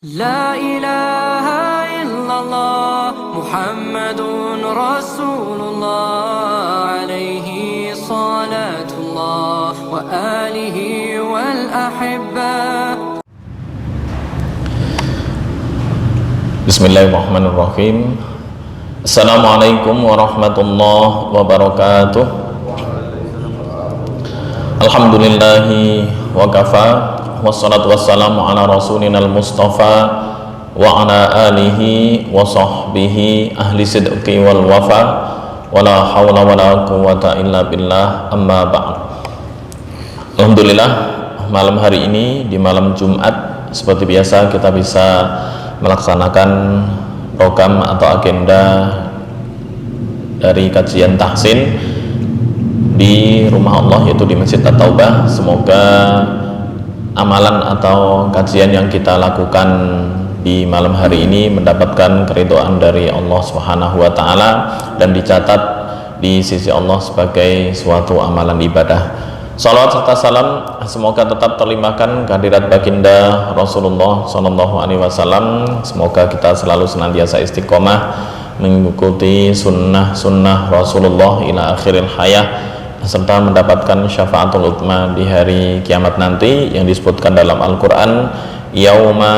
لا إله إلا الله محمد رسول الله عليه صلاة الله وآله والأحبة. Bismillahirrahmanirrahim. Assalamualaikum warahmatullahi wabarakatuh. Alhamdulillahi wa kafa, wassalatu wassalamu ala rasulinal mustafa wa ala alihi wa sahbihi ahli sidqi wal wafa wala hawla wala quwwata illa billah, amma ba'd. Alhamdulillah, malam hari ini di malam Jumat seperti biasa kita bisa melaksanakan program atau agenda dari kajian tahsin di rumah Allah, yaitu di Masjid At-Taubah. Semoga amalan atau kajian yang kita lakukan di malam hari ini mendapatkan keridhaan dari Allah Subhanahu wa taala dan dicatat di sisi Allah sebagai suatu amalan ibadah. Salawat serta salam semoga tetap terlimpahkan kehadirat baginda Rasulullah Sallallahu Alaihi Wasallam. Semoga kita selalu senantiasa istiqomah mengikuti sunnah Rasulullah ila akhiril hayah, serta mendapatkan syafaatul utma di hari kiamat nanti yang disebutkan dalam Al-Quran, yauma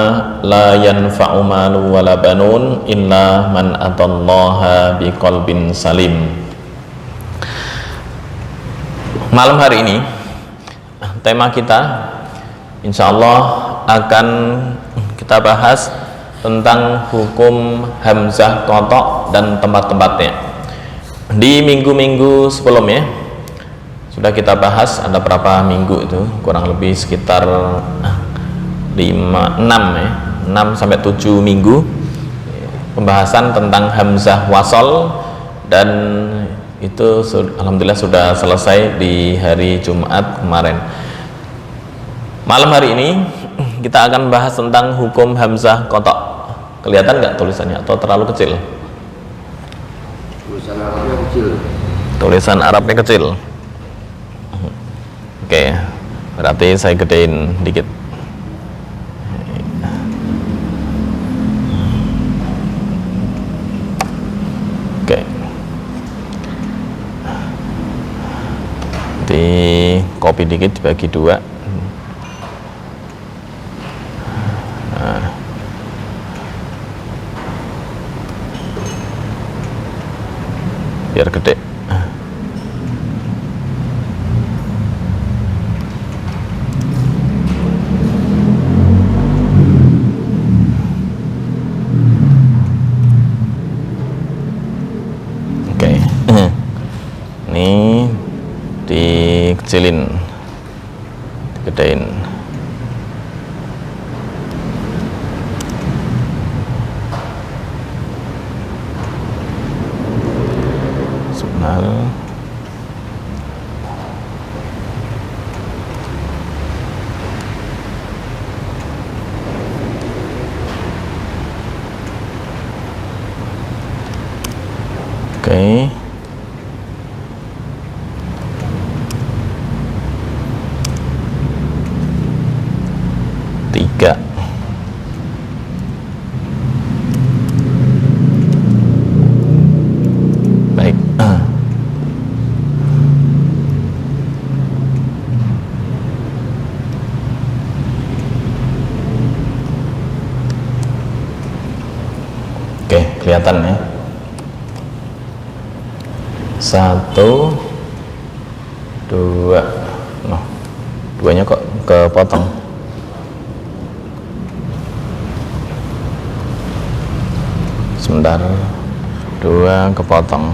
la yanfa'u malu wala banun illa man atallaha biqalbin salim. Malam hari ini tema kita insyaallah akan kita bahas tentang hukum hamzah qotok dan tempat-tempatnya. Di minggu-minggu sebelumnya sudah kita bahas, ada berapa minggu itu, kurang lebih sekitar 6 sampai 7 minggu pembahasan tentang hamzah wasol, dan itu alhamdulillah sudah selesai di hari Jumat kemarin. Malam hari ini kita akan bahas tentang hukum hamzah qotok. Kelihatan nggak tulisannya atau terlalu kecil? Tulisan Arabnya kecil. Tulisan Arabnya kecil. Oke, berarti saya gedein dikit. Oke, di copy dikit dibagi 2. Nah, biar gede. Ini dikecilin, digedein. Sebentar. Oke. Baik. Oke, kelihatan ya. 1, 2. Noh, 2-nya kok kepotong. Sebentar, 2 kepotong,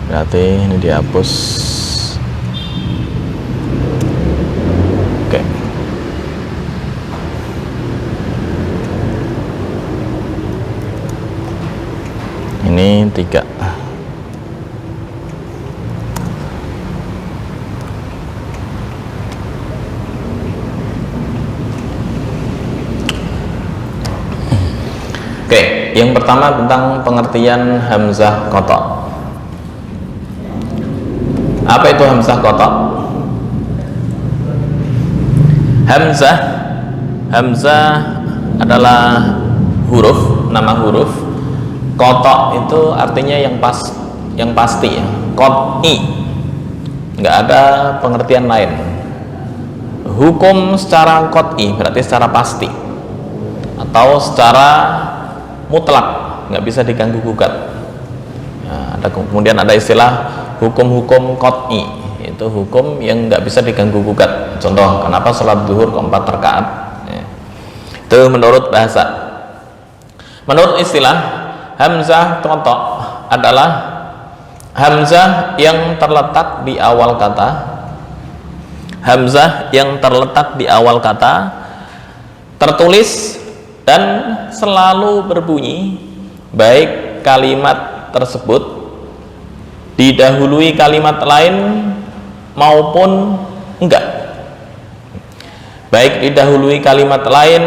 berarti ini dihapus. Oke, ini 3. Oke, yang pertama tentang pengertian hamzah qotok. Apa itu hamzah qotok? Hamzah adalah huruf, nama huruf. Qata' itu artinya yang pasti ya. Qat'i, nggak ada pengertian lain. Hukum secara qat'i berarti secara pasti atau secara mutlak, nggak bisa diganggu gugat. Nah, kemudian ada istilah hukum-hukum qat'i, itu hukum yang nggak bisa diganggu gugat. Contoh, kenapa sholat zuhur kok 4 rakaat? Itu menurut bahasa. Menurut istilah, hamzah qata' adalah hamzah yang terletak di awal kata. Hamzah yang terletak di awal kata, tertulis dan selalu berbunyi, baik kalimat tersebut didahului kalimat lain maupun enggak. Baik didahului kalimat lain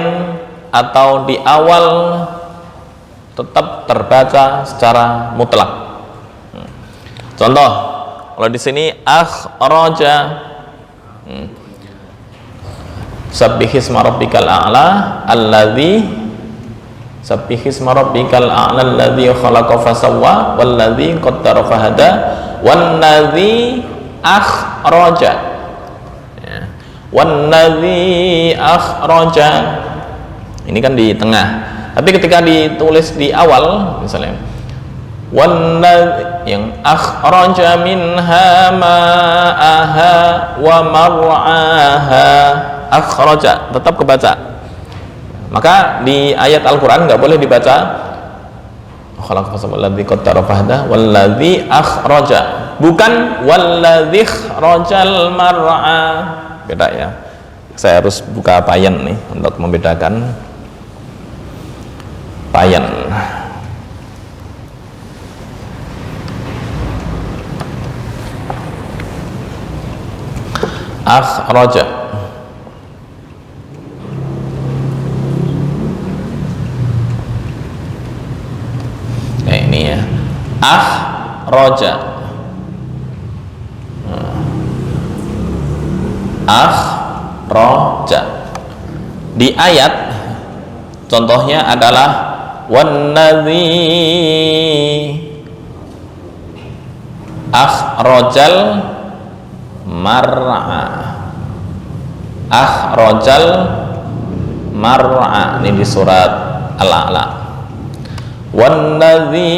atau di awal tetap terbaca secara mutlak. Contoh, kalau di sini akhraja, sabbihisma rabbikal a'la alladzi, sabbihisma rabbikal a'la alladzi khalaqa fasawwa walladzi qaddara fahada walladzi akhraja, walladzi akhraja, ini kan di tengah. Tapi ketika ditulis di awal, misalnya walladzi, yang akhraja minha ma'aha wa mar'aha, akhraja tetap kebaca. Maka di ayat Al-Quran nggak boleh dibaca walladzi qaddara fahada walladzi akhraja, bukan walladzi akhrajal mar'a. Beda ya. Saya harus buka payan nih untuk membedakan payan. Akhraja, ini ya, akhraja, akhraja. Di ayat contohnya adalah wannadzi akhrajal mar'a, akhrajal mar'a, ini di surat Al-A'la. Wannadzi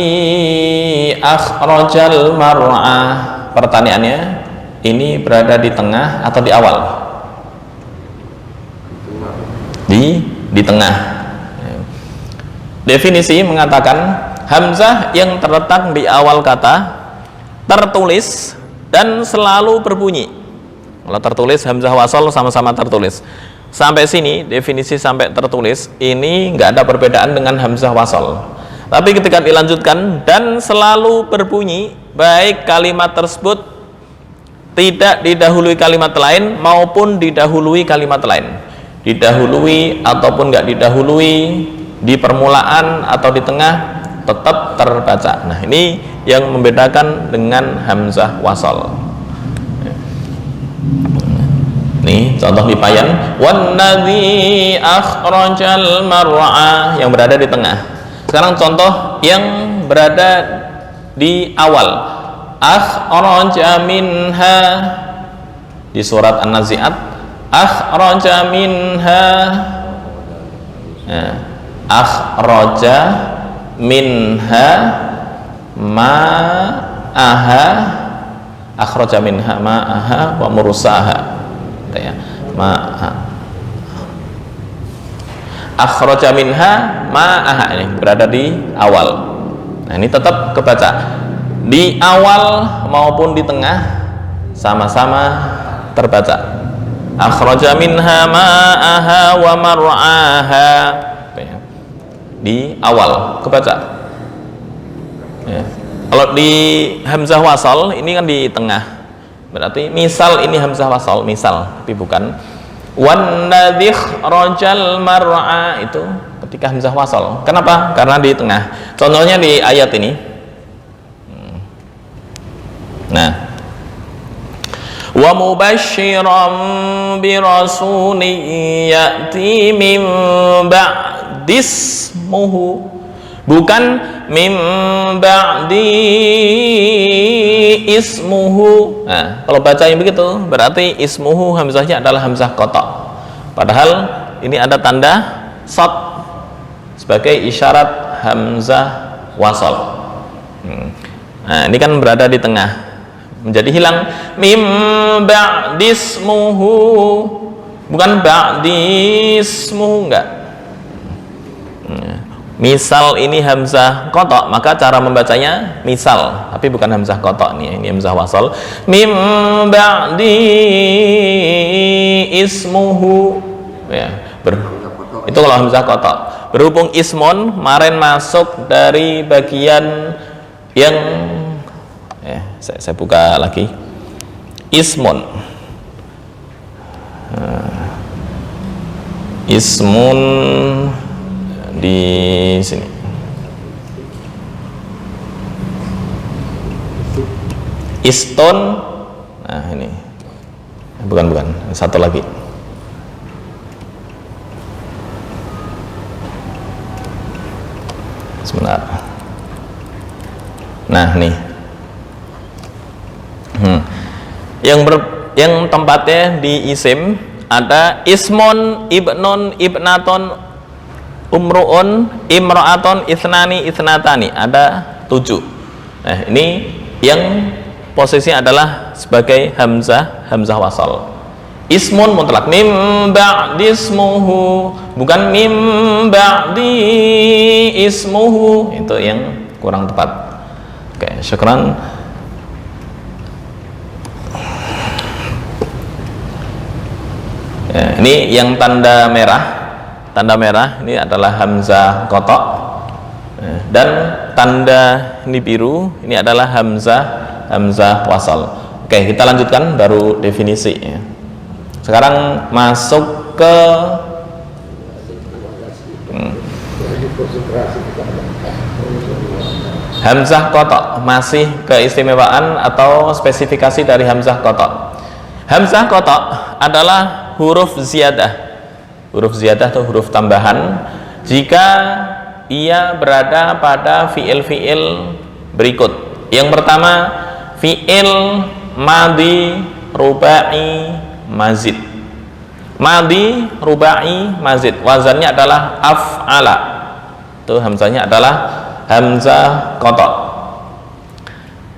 akhrajal mar'a, pertanyaannya ini berada di tengah atau di awal? Di tengah. Definisi mengatakan hamzah yang terletak di awal kata, tertulis dan selalu berbunyi. Kalau tertulis hamzah wasal sama-sama tertulis. Sampai sini definisi sampai tertulis ini nggak ada perbedaan dengan hamzah wasal. Tapi ketika dilanjutkan dan selalu berbunyi, baik kalimat tersebut tidak didahului kalimat lain maupun didahului kalimat lain, didahului ataupun nggak didahului, di permulaan atau di tengah tetap terbaca. Nah, ini yang membedakan dengan hamzah wasal. Nih contoh di payan, wannadzi akhrajal mar'a, yang berada di tengah. Sekarang contoh yang berada di awal, akhraja minha, di surat An-Nazi'at, akhraja minha, akhraja minha ma'aha, akhraja minha ma'aha wa mursaha, ya, akhraja minha ma'aha, ini berada di awal. Nah, ini tetap kebaca di awal maupun di tengah, sama-sama terbaca. Akhraja minha ma'aha wa mar'aha, di awal kebaca ya. Kalau di hamzah wasal ini kan di tengah, berarti misal ini hamzah wasal, misal, tapi bukan wannadzi akhrajal mar'a, itu ketika hamzah wasal. Kenapa? Karena di tengah. Contohnya di ayat ini. Nah, wa mubasysyiran bi rasulin ya'ti min ba'dismuhu, bukan mim ba'di ismuhu. Nah, kalau bacanya begitu berarti ismuhu hamzahnya adalah hamzah qata', padahal ini ada tanda shad sebagai isyarat hamzah wasal. Nah, ini kan berada di tengah, menjadi hilang mim ba'dismuhu, bukan ba'dismuhu, enggak. Misal ini hamzah qata', maka cara membacanya misal, tapi bukan hamzah qata' nih, ini hamzah wasal. Mim ba'di ismuhu, ya, itu kalau hamzah qata'. Berhubung ismun kemarin masuk dari bagian yang saya buka lagi ismun. Ismun di sini. Iston. Nah, ini. Bukan, satu lagi. Sebentar. Nah, nih. Yang tempatnya di isim ada ismun, ibnun, ibnaton, umruun, imra'aton, isnani, isnatani, ada 7. Nah, ini yang posisinya adalah sebagai hamzah wasal. Ismun mutlak, mim ba'dismuhu, bukan mim ba'di ismuhu, itu yang kurang tepat. Oke, syukran. Ya, ini yang tanda merah ini adalah hamzah qata', dan tanda ini biru ini adalah hamzah wasal. Oke, kita lanjutkan baru definisi ya. Sekarang masuk ke hamzah qata', masih keistimewaan atau spesifikasi dari hamzah qata'. Hamzah qata' adalah huruf ziyadah. Huruf ziyadah atau huruf tambahan jika ia berada pada fiil-fiil berikut. Yang pertama, fiil madhi rubai mazid. Madhi rubai mazid, wazannya adalah af'ala. Itu hamzahnya adalah hamzah qata'.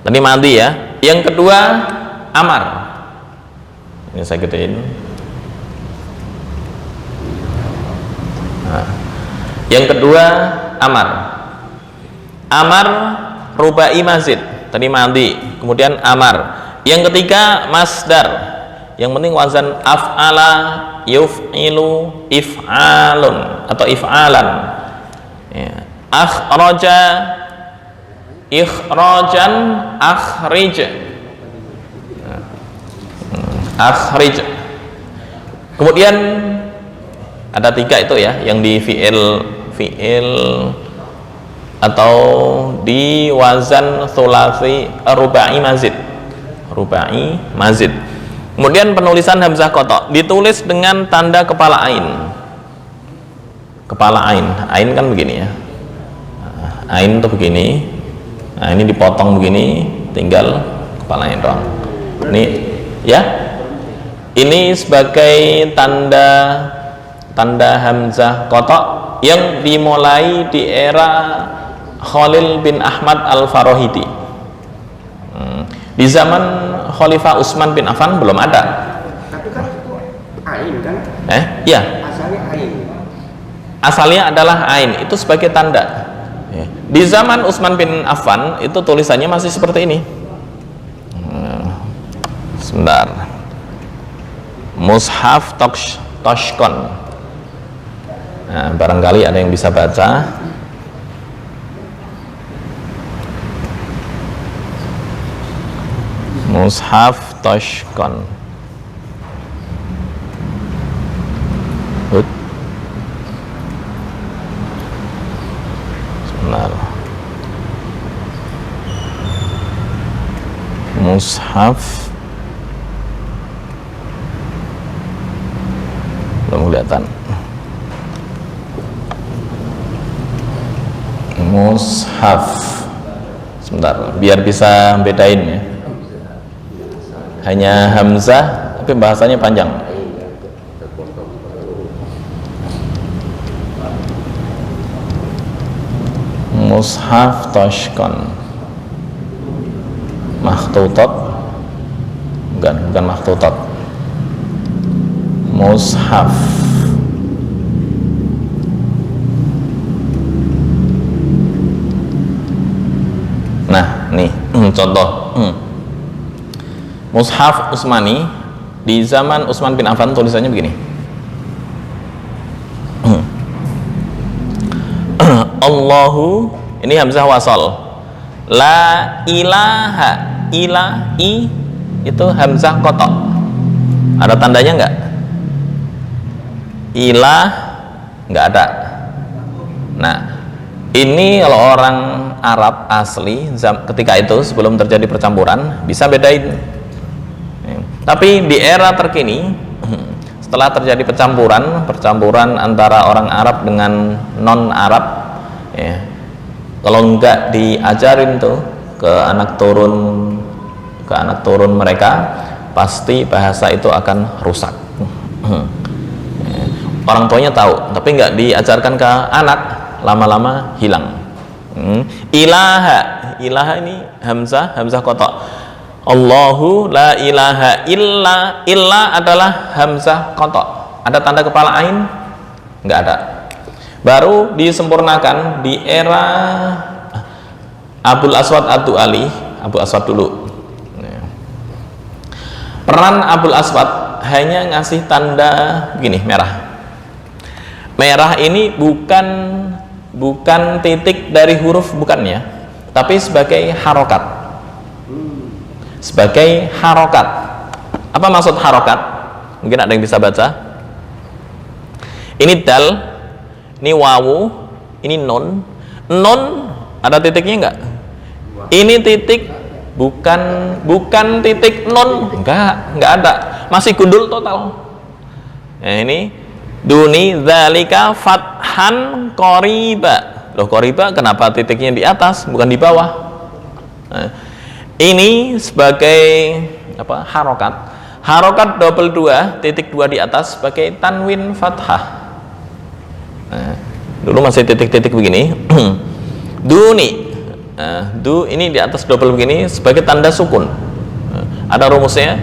Tadi madhi ya. Yang kedua, amar. Ini saya gedein. Yang kedua, amar. Amar rubai mazid, tadi madhi, kemudian amar. Yang ketiga, masdar. Yang penting wazan af'ala, yuf'ilu, if'alun atau if'alan. Ya. Akhraja, ikhrajan, akhrij. Akhrij. Kemudian ada 3 itu ya, yang di fiil atau di wazan thulathi rubai mazid. Rubai mazid. Kemudian penulisan hamzah qata' ditulis dengan tanda kepala ain. Kepala ain. Ain kan begini ya. Ain tuh begini. Nah, ini dipotong begini, tinggal kepala ain doang. Ini ya. Ini sebagai tanda hamzah qata' yang dimulai di era Khalil bin Ahmad Al-Farahidi. Di zaman Khalifah Utsman bin Affan belum ada. Tapi kan itu ain kan? Iya. Asalnya ain. Asalnya adalah ain, itu sebagai tanda. Di zaman Utsman bin Affan itu tulisannya masih seperti ini. Sebentar. Mushaf Toshkon. Nah, barangkali ada yang bisa baca. Mushaf Toshkon. Sebentar. Mushaf belum kelihatan. Mushaf. Sebentar, biar bisa bedain ya. Hanya hamzah, tapi bahasanya panjang. Mushaf Tashkon. Makhtutat. Bukan makhtutat. Mushaf. Nah, nih contoh. Mushaf Utsmani di zaman Utsman bin Affan tulisannya begini. Allahu, ini hamzah wasal. La ilaha, ilahi itu hamzah kotok. Ada tandanya enggak? Ilah enggak ada. Nah, ini kalau orang Arab asli ketika itu sebelum terjadi percampuran bisa bedain. Tapi di era terkini setelah terjadi percampuran antara orang Arab dengan non Arab, ya, kalau enggak diajarin tuh ke anak turun mereka, pasti bahasa itu akan rusak. Orang tuanya tahu, tapi enggak diajarkan ke anak, lama-lama hilang. Ilaha ini hamzah kotok. Allahu la ilaha illa adalah hamzah kotok. Ada tanda kepala ain? Enggak ada. Baru disempurnakan di era Abul Aswad Ad-Du'ali. Abu Aswad dulu. Peran Abul Aswad hanya ngasih tanda begini, merah. Merah ini bukan titik dari huruf, bukannya, tapi sebagai harokat. Sebagai harokat. Apa maksud harokat? Mungkin ada yang bisa baca. Ini dal, ini wawu, ini nun. Nun ada titiknya enggak? Ini titik bukan titik nun, enggak ada. Masih gundul total. Nah, ini duni dzalika fathan qoriba. Loh, qoriba kenapa titiknya di atas bukan di bawah? Nah, ini sebagai apa? Harokat double 2, titik 2 di atas sebagai tanwin fathah. Nah, dulu masih titik-titik begini. Duni, du ini di atas double begini sebagai tanda sukun. Ada rumusnya.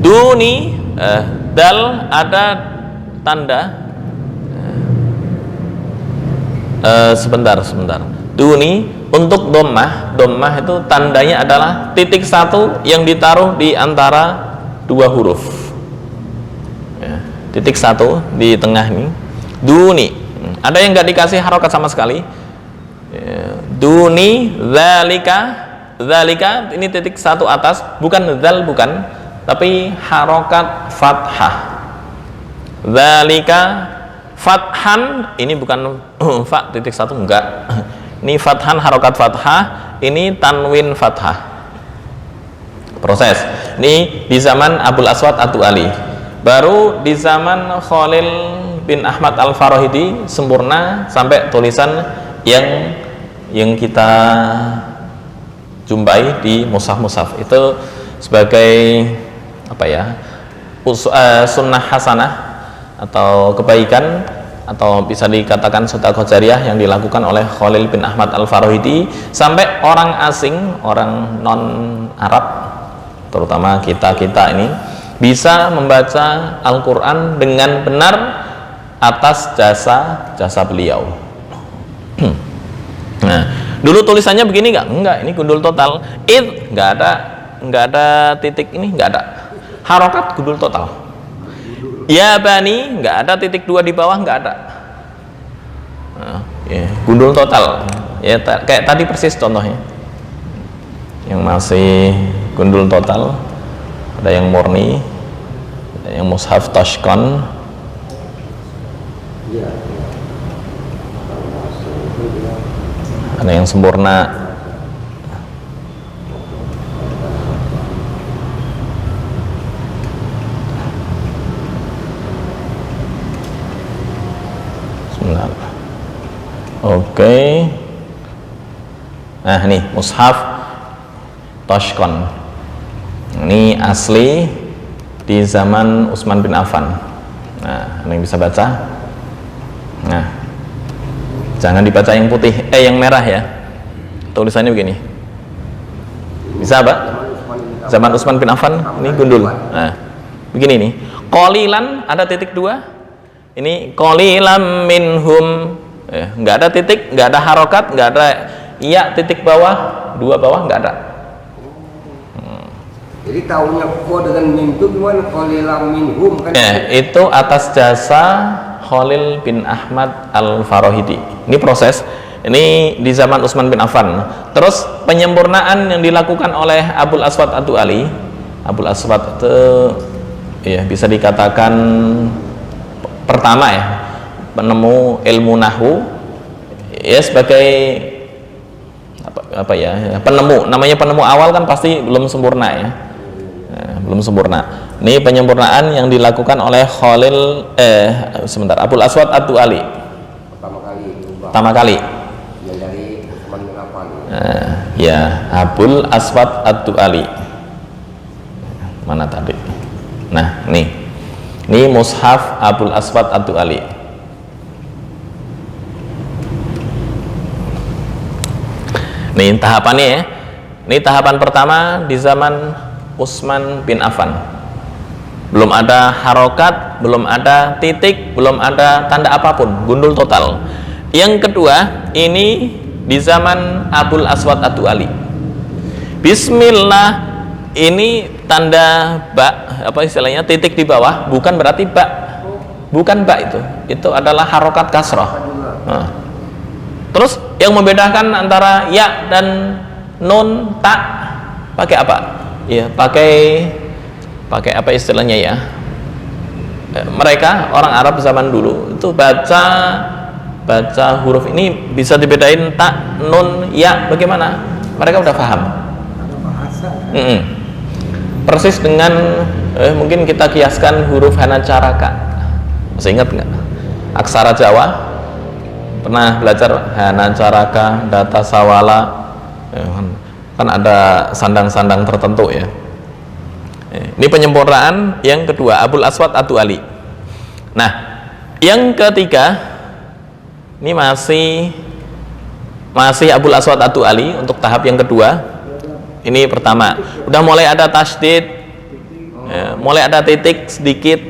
Duni, dal ada tanda. Sebentar. Duni. Untuk dhammah itu tandanya adalah titik 1 yang ditaruh di antara 2 huruf. Ya, titik 1 di tengah ini. Duni. Ada yang nggak dikasih harokat sama sekali. Ya, duni, dzalika ini titik 1 atas, bukan dzal, bukan, tapi harokat fathah. Dzalika fathan, ini bukan fa titik 1, enggak. Ini fathan harokat fathah, ini tanwin fathah. Proses. Ini di zaman Abul Aswad Ad-Du'ali. Baru di zaman Khalil bin Ahmad Al-Farahidi sempurna sampai tulisan yang kita jumpai di mushaf-mushaf. Itu sebagai apa ya? Sunnah hasanah atau kebaikan, atau bisa dikatakan sedekah jariyah yang dilakukan oleh Khalil bin Ahmad Al-Farahidi sampai orang asing, orang non Arab, terutama kita ini bisa membaca Al-Quran dengan benar atas jasa beliau. Nah, dulu tulisannya begini enggak, ini gundul total. Enggak ada titik, ini enggak ada harokat, gundul total. Ya bani, nggak ada titik 2 di bawah, nggak ada. Nah, ya, gundul total. Ya, kayak tadi persis contohnya. Yang masih gundul total, ada yang murni, ada yang mushaf Tashkon. Ada yang sempurna. Oke. Nah, nih mushaf Toshkon. Ini asli di zaman Utsman bin Affan. Nah, ada yang bisa baca? Nah, jangan dibaca yang putih, yang merah ya. Tulisannya begini. Bisa, Pak? Zaman Utsman bin Affan, ini gundul. Nah, begini nih. Qalilan ada titik 2. Ini qalilan minhum. Nggak ada titik, nggak ada harokat, nggak ada ya titik bawah, 2 bawah nggak ada. Jadi tahunya ko dengan min itu gimana? Qalilan minhum kan? Itu atas jasa Khalil bin Ahmad Al-Farahidi. Ini proses, ini di zaman Utsman bin Affan. Terus penyempurnaan yang dilakukan oleh Abul Aswad Ad-Du'ali. Abul Aswad itu ya bisa dikatakan pertama ya, penemu ilmu nahwu ya, sebagai apa ya, penemu, namanya penemu awal kan pasti belum sempurna ya. Belum sempurna. Ini penyempurnaan yang dilakukan oleh Abul Aswad Ad-Du'ali. Pertama kali. Yang dari Utsman bin Affan. Ya, Abul Aswad Ad-Du'ali. Mana tadi? Nah, nih. Ini mushaf Abul Aswad Ad-Du'ali. Nih tahapannya ya. Ini tahapan pertama di zaman Utsman bin Affan. Belum ada harokat, belum ada titik, belum ada tanda apapun, gundul total. Yang kedua, ini di zaman Abul Aswad Ad-Du'ali. Bismillah, ini tanda ba, apa istilahnya, titik di bawah, bukan berarti ba. Bukan ba itu adalah harokat kasroh. Nah. Terus yang membedakan antara ya dan nun ta pakai apa? Ya, pakai apa istilahnya ya? Mereka orang Arab zaman dulu itu baca huruf ini bisa dibedain ta, nun, ya, bagaimana? Mereka udah paham. Persis dengan mungkin kita kiaskan huruf hanacaraka. Masih ingat nggak? Aksara Jawa pernah belajar hanacaraka, data sawala. Kan ada sandang-sandang tertentu ya. Ini penyempurnaan yang kedua, Abul Aswad Ad-Du'ali. Nah, yang ketiga ini masih Abul Aswad Ad-Du'ali untuk tahap yang kedua. Ini pertama, udah mulai ada tasydid, mulai ada titik sedikit,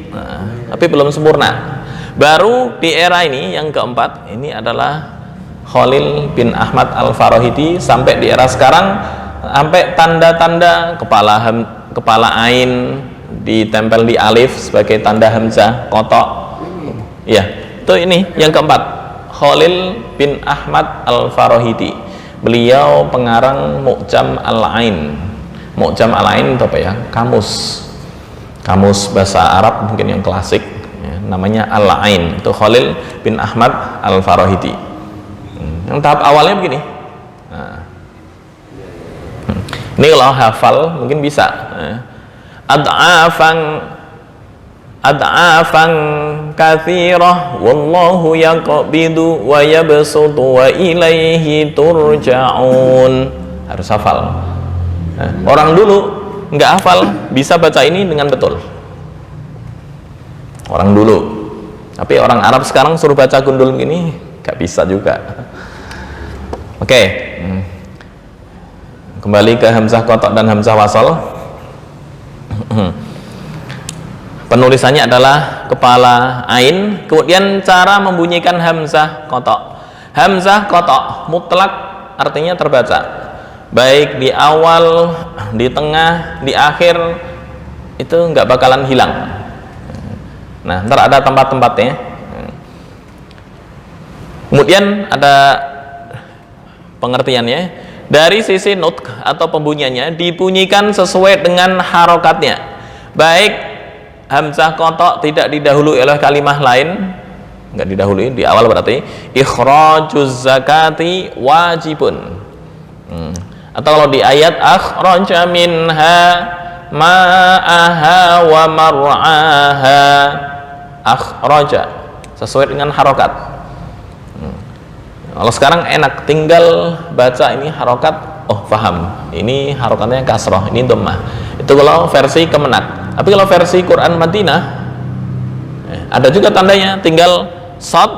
tapi belum sempurna. Baru di era ini yang keempat, ini adalah Khalil bin Ahmad Al-Farahidi. Sampai di era sekarang, sampai tanda-tanda kepala ain ditempel di alif sebagai tanda hamzah kotok. Ya, itu ini yang keempat, Khalil bin Ahmad Al-Farahidi. Beliau pengarang Mu'jam Al-Ain. Mu'jam Al-Ain itu apa ya? Kamus bahasa Arab mungkin yang klasik ya, namanya Al-Ain. Itu Khalil bin Ahmad Al-Farahidi. Yang tahap awalnya begini. Nah. Ini kalau hafal mungkin bisa. Ad'afan katsirah wallahu yaqbidu wa yabsutu wa ilaihi turja'un. Harus hafal. Orang dulu nggak hafal bisa baca ini dengan betul. Orang dulu. Tapi orang Arab sekarang suruh baca gundul gini nggak bisa juga. Oke. Kembali ke hamzah kotok dan hamzah wasal. Penulisannya adalah kepala ain, kemudian cara membunyikan hamzah kotok. Hamzah kotok mutlak artinya terbaca, baik di awal, di tengah, di akhir, itu nggak bakalan hilang. Nah, ntar ada tempat-tempatnya. Kemudian ada pengertiannya, dari sisi nutq atau pembunyiannya dibunyikan sesuai dengan harokatnya, baik hamzah kotok tidak didahului oleh kalimah lain, nggak didahului di awal, berarti ikhrajuz zakati wajibun. Atau kalau di ayat akhraja minha ma'aha wa mar'aha, akhraja sesuai dengan harokat. Kalau sekarang enak, tinggal baca ini harokat, oh paham, ini harokatnya kasroh, ini dhammah. Itu kalau versi Kemenak. Tapi kalau versi Quran Madinah ada juga tandanya, tinggal shad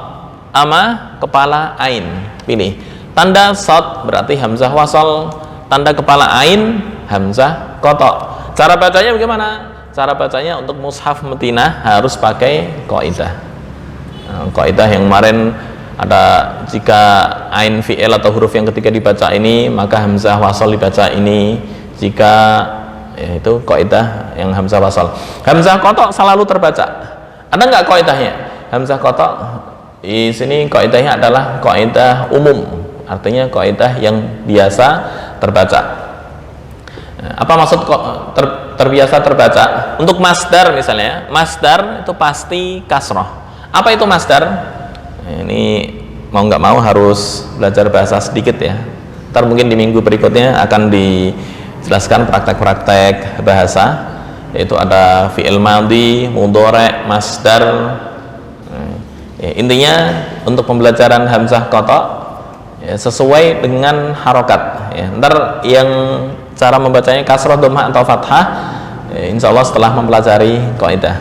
sama kepala ain, pilih. Tanda shad berarti hamzah wasal, tanda kepala ain hamzah qata'. Cara bacanya bagaimana? Cara bacanya untuk mushaf Madinah harus pakai qaidah. Qaidah yang kemarin ada, jika ain fi'il atau huruf yang ketiga dibaca ini, maka hamzah wasal dibaca ini. Jika itu qaidah yang hamzah wasal. Hamzah qata' selalu terbaca. Ada nggak qaidahnya? Hamzah qata' di sini qaidahnya adalah qaidah umum, artinya qaidah yang biasa terbaca. Apa maksud terbiasa terbaca? Untuk masdar misalnya, masdar itu pasti kasroh. Apa itu masdar? Ini mau nggak mau harus belajar bahasa sedikit ya. Ntar mungkin di minggu berikutnya akan dijelaskan praktek-praktek bahasa, yaitu ada fi'il madhi, mudhari', masdar. Intinya untuk pembelajaran hamzah qata' sesuai dengan harokat. Ntar yang cara membacanya kasroh, dhammah atau fathah, insya Allah setelah mempelajari kaidah.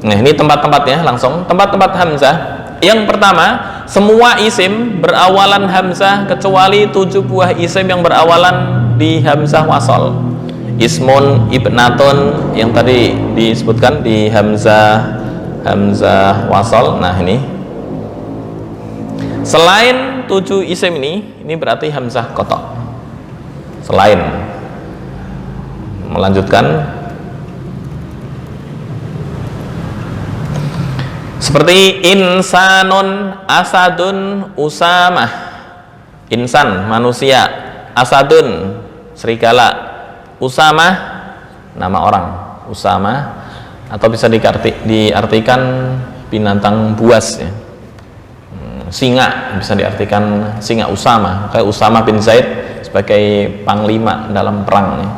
Nah, ini tempat-tempatnya langsung. Tempat-tempat hamzah. Yang pertama, semua isim berawalan hamzah kecuali 7 buah isim yang berawalan di hamzah wasal. Ismun, ibnatun yang tadi disebutkan di hamzah wasal. Nah, ini selain 7 isim ini berarti hamzah qata'. Selain, melanjutkan seperti insanun, asadun, usamah. Insan manusia, asadun serigala, usamah nama orang, usamah, atau bisa diartikan binatang buas ya. Singa bisa diartikan singa, Usama, kayak Usama bin Zaid sebagai panglima dalam perang ya.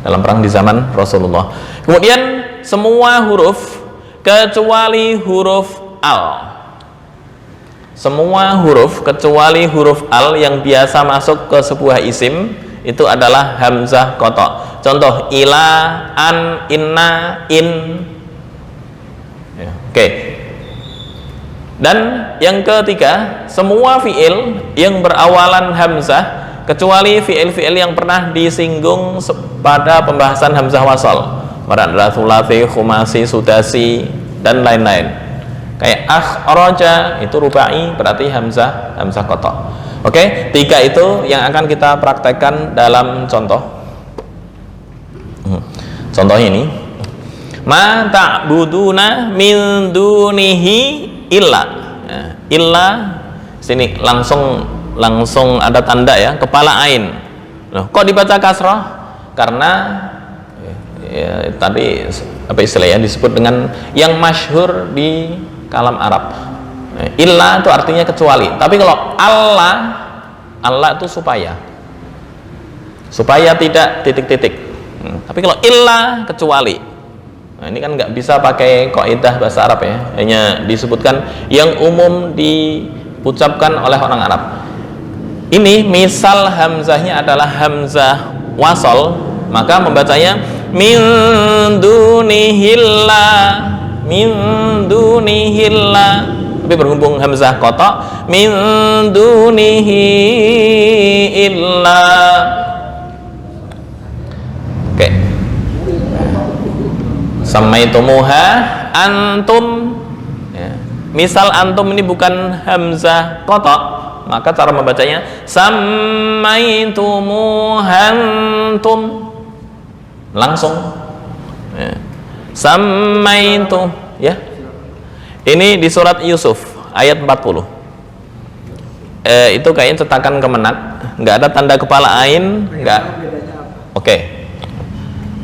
Dalam perang di zaman Rasulullah. Kemudian semua huruf kecuali huruf al. Semua huruf kecuali huruf al yang biasa masuk ke sebuah isim itu adalah hamzah qata'. Contoh ila, an, inna, in. Ya, oke. Dan yang ketiga, semua fi'il yang berawalan hamzah kecuali fi'il-fi'il yang pernah disinggung pada pembahasan hamzah wasal, pada thulathi, khumasi, sudasi dan lain-lain. Kayak akhraja itu rubai, berarti hamzah qata'. Oke, 3 itu yang akan kita praktekkan dalam contoh. Contoh ini, ma ta'buduna min dunihi illa. Illa sini langsung ada tanda ya, kepala ain. Loh, kok dibaca kasrah? Karena ya, tadi apa istilahnya disebut dengan yang masyhur di kalam Arab. Illa itu artinya kecuali. Tapi kalau Allah itu supaya tidak titik-titik. Tapi kalau illa kecuali. Nah, ini kan nggak bisa pakai kaidah bahasa Arab ya, hanya disebutkan yang umum diucapkan oleh orang Arab. Ini misal hamzahnya adalah hamzah wasal, maka membacanya min dunihillah, tapi berhubung hamzah qata', min dunihi illa. Oke. Samaitumuha antum ya. Misal antum ini bukan hamzah qata', maka cara membacanya samaitumuhantum, langsung ya. Samaitu ya. Ini di surat Yusuf ayat 40. Itu kayaknya cetakan Kemenak, nggak ada tanda kepala ain, nggak. Oke.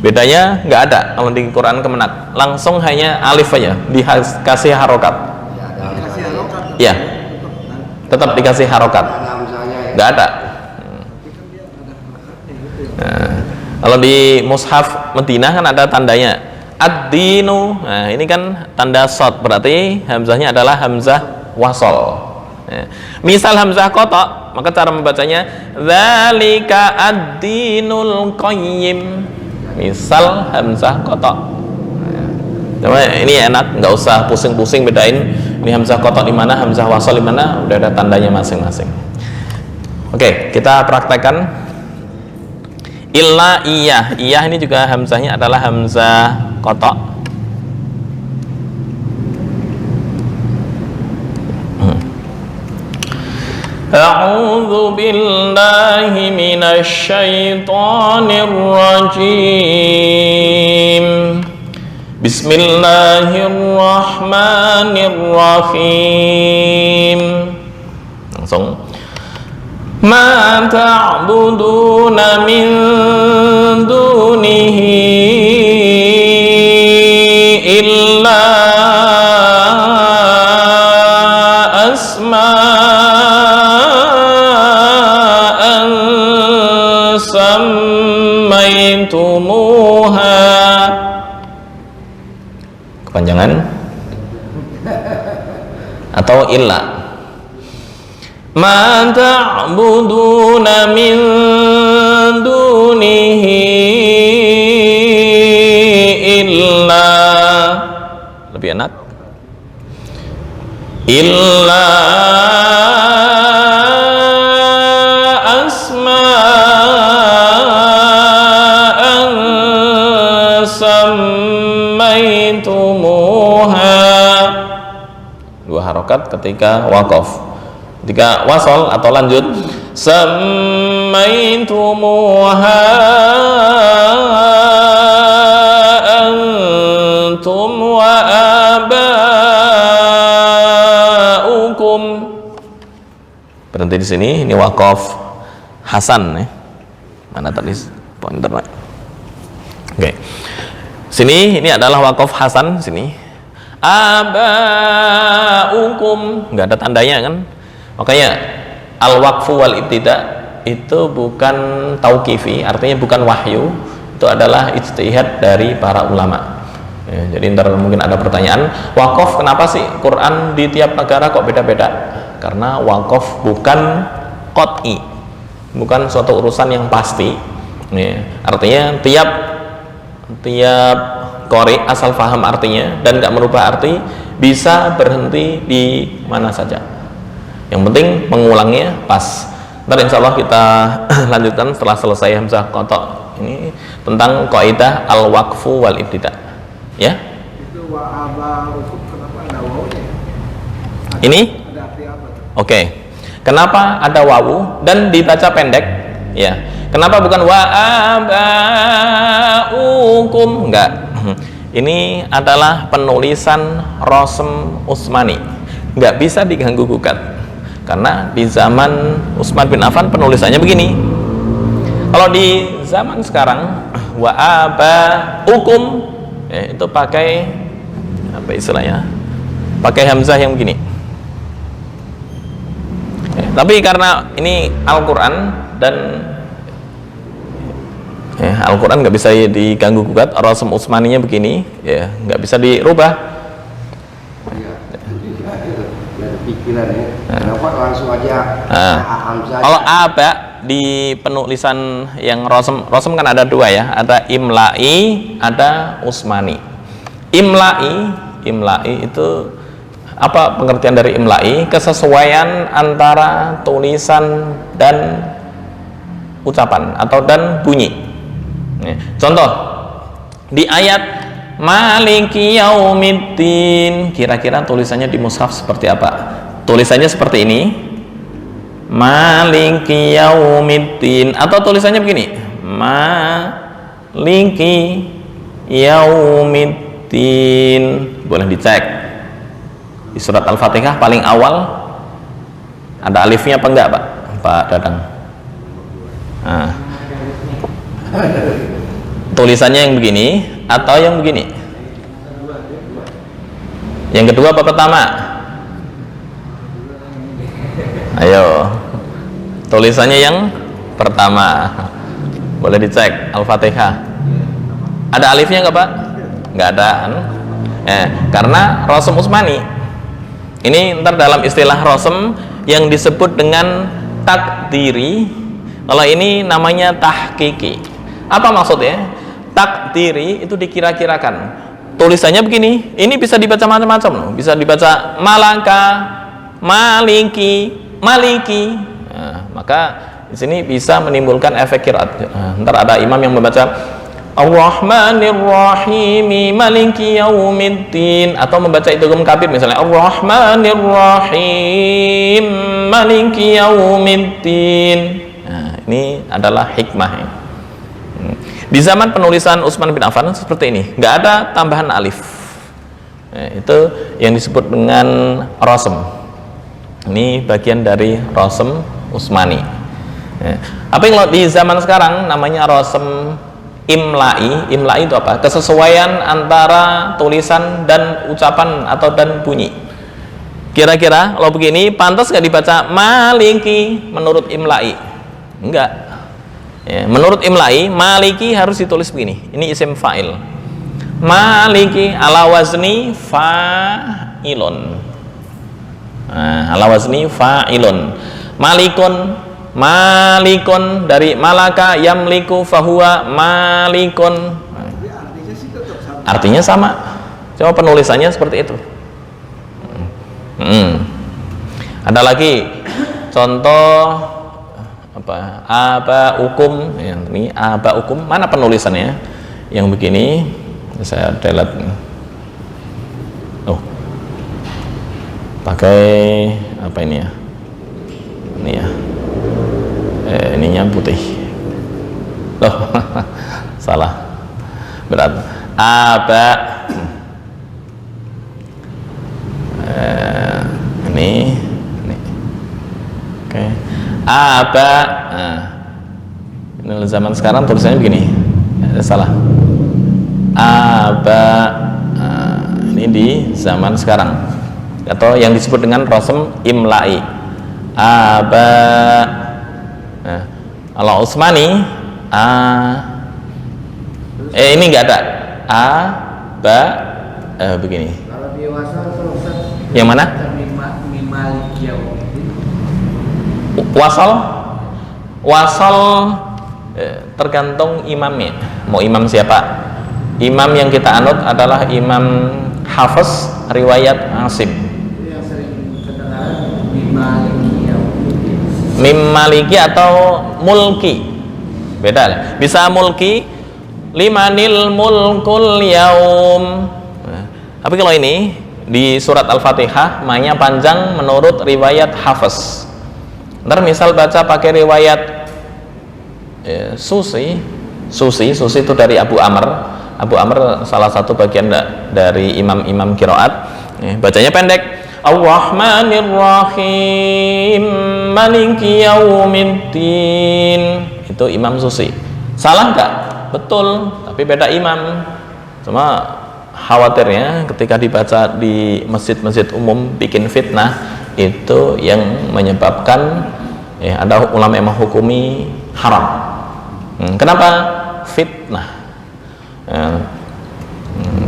Bedanya nggak ada kalau di Quran Kemenak, langsung hanya alif aja dikasih harokat. Ya, tetap dikasih harokat, nggak ada. Nah, kalau di mushaf Madinah kan ada tandanya ad-dinu. Nah, ini kan tanda shad, berarti hamzahnya adalah hamzah wasal. Ya. Misal hamzah qata, maka cara membacanya dzalika ad-dinul qayyim. Misal hamzah qata. Ini enak, nggak usah pusing-pusing bedain ini hamzah qata di mana, hamzah wasal di mana, udah ada tandanya masing-masing. Oke, kita praktekkan. Illa iyah. Iyah ini juga hamzahnya adalah hamzah qata. A'udzu billahi minasy syaithanir rajim. Bismillahirrahmanirrahim. Langsung. Ma ta'buduna min dunihi illa asma'an sammaitumuha. Kepanjangan atau illa. Ma ta'buduna min dunihi illa, lebih enak, illa asma'an sammaitumuha. Dua harokat ketika waqaf. Ketika wasol atau lanjut, sammaitumuha antum wa aba'ukum. Berhenti di sini. Ini waqaf hasan ya. Mana tadi pointer? Oke. Sini ini adalah waqaf hasan sini. Aba'ukum nggak ada tandanya kan? Makanya al-waqfu wal ibtida itu bukan tauqifi, artinya bukan wahyu, itu adalah ijtihad dari para ulama. Ya, jadi ntar mungkin ada pertanyaan, waqaf kenapa sih Quran di tiap negara kok beda-beda? Karena waqaf bukan qat'i, bukan suatu urusan yang pasti. Ya, artinya tiap qori asal faham artinya dan nggak merubah arti bisa berhenti di mana saja. Yang penting mengulangnya pas. Ntar insya Allah kita lanjutkan setelah selesai hamzah qata ini tentang kaidah al-waqfu wal ibtida. Ya. Itu wa aba'ukum kenapa ada wawunya? Ini? Ada arti apa? Oke. Kenapa ada wawu dan dibaca pendek? Ya. Kenapa bukan wa aba'ukum? Enggak. Ini adalah penulisan Rasm Utsmani. Enggak bisa diganggu gugat. Karena di zaman Utsman bin Affan penulisannya begini. Kalau di zaman sekarang wa aba'ukum ya, itu pakai apa istilahnya? Pakai hamzah yang begini. Ya, tapi karena ini Al-Qur'an dan ya, Al-Quran nggak bisa diganggu gugat, Rasm Utsmaninya begini, ya nggak bisa dirubah. Pikiran ya. Kenapa langsung aja hamzah? Kalau aba di penulisan yang Rasm kan ada dua ya, ada imla'i, ada Utsmani. Imla'i itu apa pengertian dari imla'i? Kesesuaian antara tulisan dan ucapan atau dan bunyi. Contoh di ayat Maliki Yaumiddin, kira-kira tulisannya di mushaf seperti apa? Tulisannya seperti ini, Maliki Yaumiddin, atau tulisannya begini, Maliki Yaumiddin. Boleh dicek di surat Al-Fatihah paling awal ada alifnya apa enggak, Pak Dadang? Nah, tulisannya yang begini atau yang begini? Yang kedua apa pertama? Ayo, tulisannya yang pertama. Boleh dicek Al-Fatihah. Ada alifnya nggak Pak? Nggak ada. Karena Rasm Utsmani ini ntar dalam istilah Rasm yang disebut dengan takdiri. Kalau ini namanya tahqiqi. Apa maksudnya? Takdiri itu dikira-kirakan. Tulisannya begini, ini bisa dibaca macam-macam loh. Bisa dibaca malaka, maliki, maliki. Nah, maka di sini bisa menimbulkan efek qiraat. Ntar ada imam yang membaca Ar-Rahmanir Rahim Maliki Yaumiddin, atau membaca idgham kabir misalnya Ar-Rahmanir Rahim Maliki Yaumiddin. Nah, ini adalah hikmah. Di zaman penulisan Utsman bin Affan seperti ini, nggak ada tambahan alif. Nah, itu yang disebut dengan rasm. Ini bagian dari rasm Utsmani. Nah, apa yang di zaman sekarang namanya rasm imla'i. Imla'i itu apa? Kesesuaian antara tulisan dan ucapan atau dan bunyi. Kira-kira kalau begini pantas nggak dibaca maliki menurut imla'i? Enggak. Ya, menurut imla'i maliki harus ditulis begini. Ini isim fa'il. Maliki ala wazni fa'ilun. Nah, ala wazni fa'ilun. Malikun, malikun dari malaka yamliku fahuwa malikun. Artinya sama. Cuma penulisannya seperti itu. Ada lagi contoh apa hukum ya, ini aba hukum mana penulisannya yang begini saya delete pakai apa ini ya, ini ya ininya putih loh salah berat aba ini oke. Aba, nah, ini zaman sekarang tulisannya begini, salah. Aba, nah, ini di zaman sekarang, atau yang disebut dengan rasm imla'i. Aba, nah, kalau Utsmani, ini enggak ada. Aba, begini. Kalau di wasal yang mana? Wasal tergantung imamnya. Mau imam siapa? Imam yang kita anut adalah Imam Hafiz riwayat Asim. Yang sering kedengaran Mim Maliki atau Mulki. Beda. Bisa Mulki limanil mulkul yaum. Tapi kalau ini di surat Al-Fatihah mainnya panjang menurut riwayat Hafiz. Ntar misal baca pakai riwayat Susi itu dari Abu Amr. Abu Amr salah satu bagian dari imam-imam qiraat. Bacanya pendek. Ar-Rahmanir Rahim Maliki Yaumiddin. Itu Imam Susi. Salah nggak? Betul, tapi beda imam. Cuma khawatirnya ketika dibaca di masjid-masjid umum bikin fitnah, itu yang menyebabkan ada ulama yang menghukumi haram. Kenapa? Fitnah.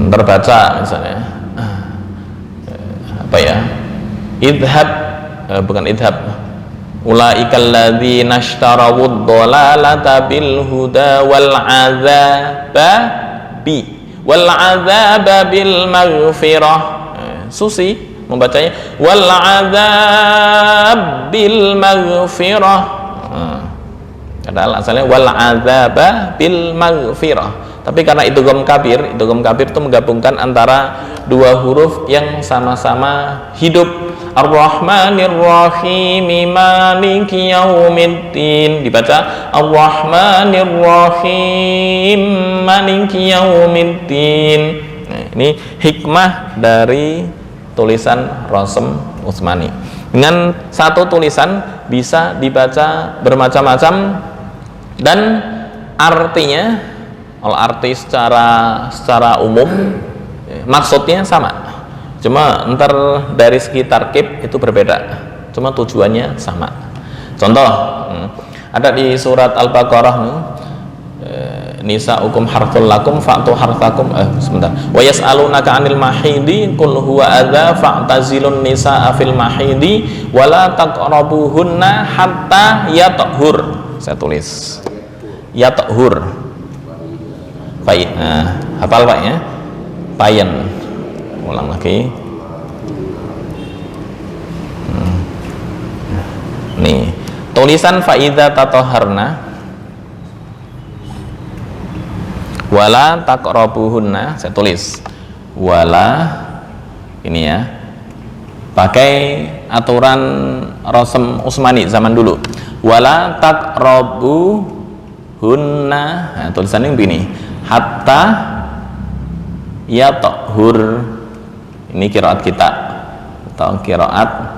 Terbaca misalnya apa ya? Idhab, bukan idhab. Ulaikal ladzina ishtarawud dhalalata bil huda wal azaba bil maghfirah. Susi membacanya wal azab bil maghfirah. Padahal asalnya wal azaba bil maghfirah. Tapi karena idgham kabir itu menggabungkan antara dua huruf yang sama-sama hidup. Ar-Rahmanir Rahim Maliki Yaumiddin dibaca Ar-Rahmanir Rahim Maliki Yaumiddin. Nah, ini hikmah dari tulisan rasm Utsmani. Dengan satu tulisan bisa dibaca bermacam-macam dan artinya, kalau arti secara umum maksudnya sama, cuma ntar dari segi tarkib itu berbeda, cuma tujuannya sama. Contoh ada di surat Al-Baqarah nisaukum harthul lakum fa'tu harthakum sebentar. Wa yas'alunaka 'anil mahidi qul huwa adza fa'tazilun nisaa fil mahidi wa la taqrabuhunna hatta yatahhur. Saya tulis yatahhur. Baik. Nah, hafal Pak ya? Payen. Ulang lagi. Nih, tulisan faidza tatahharna wala taqrabuhunna, saya tulis wala ini ya, pakai aturan Rasem Utsmani zaman dulu, wala taqrabuhunna. Nah, tulisannya begini, hatta yatahhur. Ini qiraat kita atau qiraat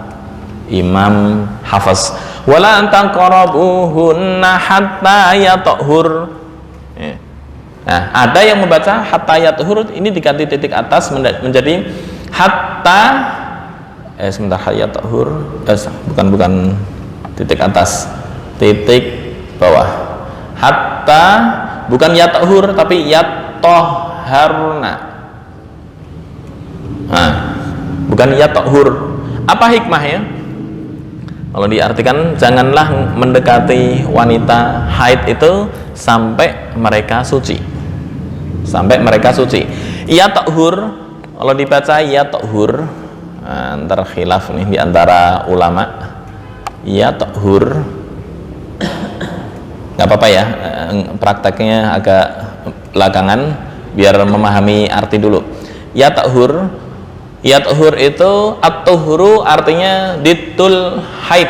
Imam Hafiz. Wala taqrabuhunna hatta yatahhur. Nah, ada yang membaca hatta yatahhur, ini diganti titik atas menjadi hatta sebentar, yatahhur bukan titik atas, titik bawah. Hatta bukan yatahhur tapi yatahharna. Nah, bukan yatahhur. Apa hikmahnya? Kalau diartikan, janganlah mendekati wanita haid itu sampai mereka suci. Sampai mereka suci. Yatahhur, kalau dibaca yatahhur, antara khilaf nih di antara ulama. Yatahhur, nggak apa-apa ya, prakteknya agak belakangan biar memahami arti dulu. Yatahhur, yatahhur itu at-tuhru artinya ditul haid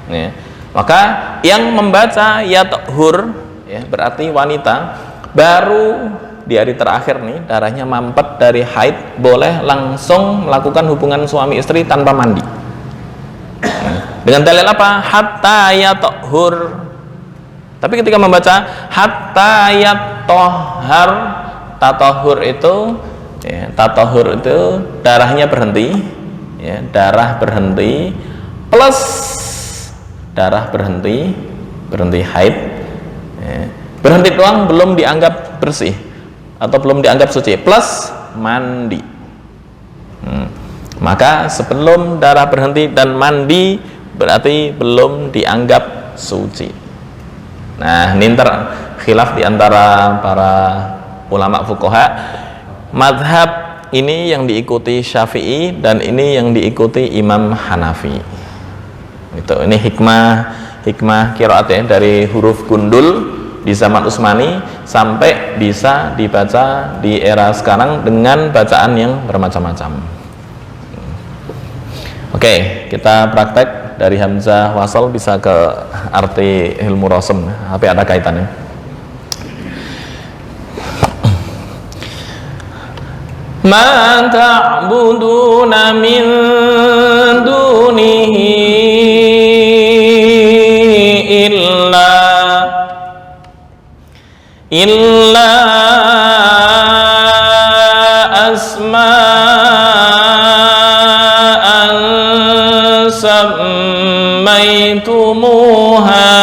ya. Maka yang membaca yatahhur ya, berarti wanita baru di hari terakhir nih darahnya mampet dari haid, boleh langsung melakukan hubungan suami istri tanpa mandi. Dengan dalil apa? Hatta yatahhur. Tapi ketika membaca hatta yatahhar, tatahhur itu ya, tatahhur itu darahnya berhenti ya, darah berhenti plus darah berhenti haid ya. Berhenti doang belum dianggap bersih atau belum dianggap suci, plus mandi. Maka sebelum darah berhenti dan mandi berarti belum dianggap suci. Nah, ini khilaf di antara para ulama fuqaha. Madhab ini yang diikuti Syafi'i dan ini yang diikuti Imam Hanafi. Itu, ini hikmah qiraat ya, dari huruf gundul di zaman Utsmani sampai bisa dibaca di era sekarang dengan bacaan yang bermacam-macam. Oke, kita praktek dari hamzah wasal bisa ke arti ilmu rasem, tapi ada kaitannya. Ma ta'buduna min dunihi illa asma'an sammaitumuha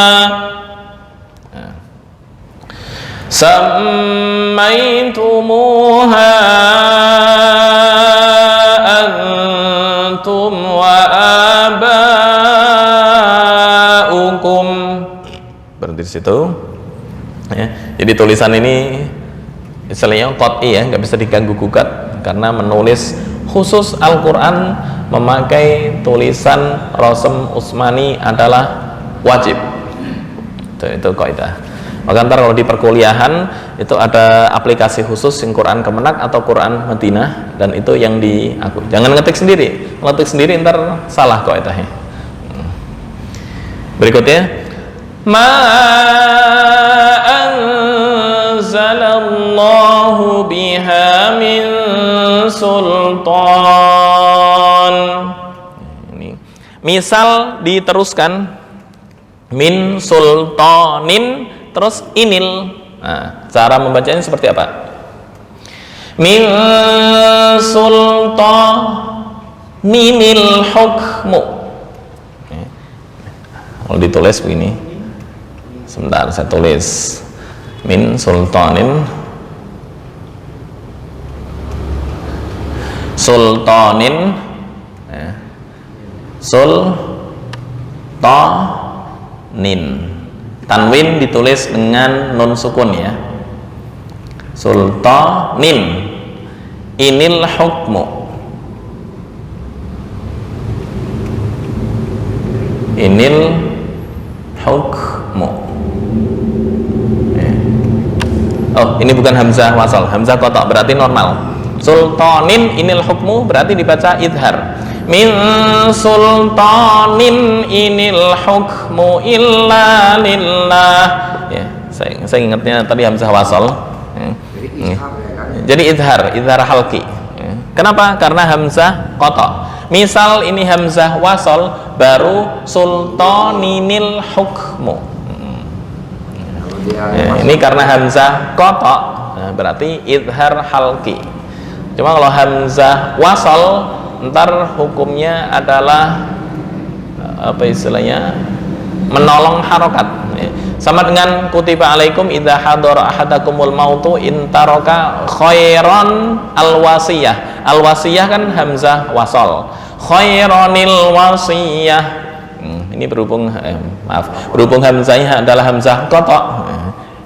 antum wa aba'ukum. Berhenti di situ ya. Jadi tulisan ini istilahnya qat'i ya, nggak bisa diganggu gugat karena menulis khusus Al-Quran memakai tulisan Rasem Utsmani adalah wajib. Itu kaidah. Maka ntar kalau di perkuliahan itu ada aplikasi khusus yang Quran Kemenak atau Quran Madinah, dan itu yang aku jangan ngetik sendiri. Kalau ngetik sendiri ntar salah kaidahnya. Berikutnya, ma anzalallahu biha min sultan. Ini misal diteruskan min sultanin terus inil. Nah, cara membacanya seperti apa? Min sultaninil hukmu. Kalau ditulis begini, sebentar saya tulis. min sultanin ya. Sultanin, tanwin ditulis dengan nun sukun ya. Sultanin, inil hukmu, inil hukmu. Oh, ini bukan hamzah wasal, hamzah qata, berarti normal. Sultanin inil hukmu berarti dibaca idhar. Min sultanin inil hukmu illa lillah. Ya, saya ingatnya tadi hamzah wasal. Jadi idhar halqi. Kenapa? Karena hamzah qata. Misal ini hamzah wasal baru sultaninil hukmu. Ya, ini karena hamzah qata, nah, berarti idhar halqi. Cuma kalau hamzah wasal ntar hukumnya adalah apa istilahnya, menolong harokat ya. Sama dengan kutiba alaikum idza hadara ahadakumul mautu in taraka khairan alwasiyah. Alwasiyah kan hamzah wasal, khairanil wasiyah. Ini berhubung berhubung hamzahnya adalah hamzah qata.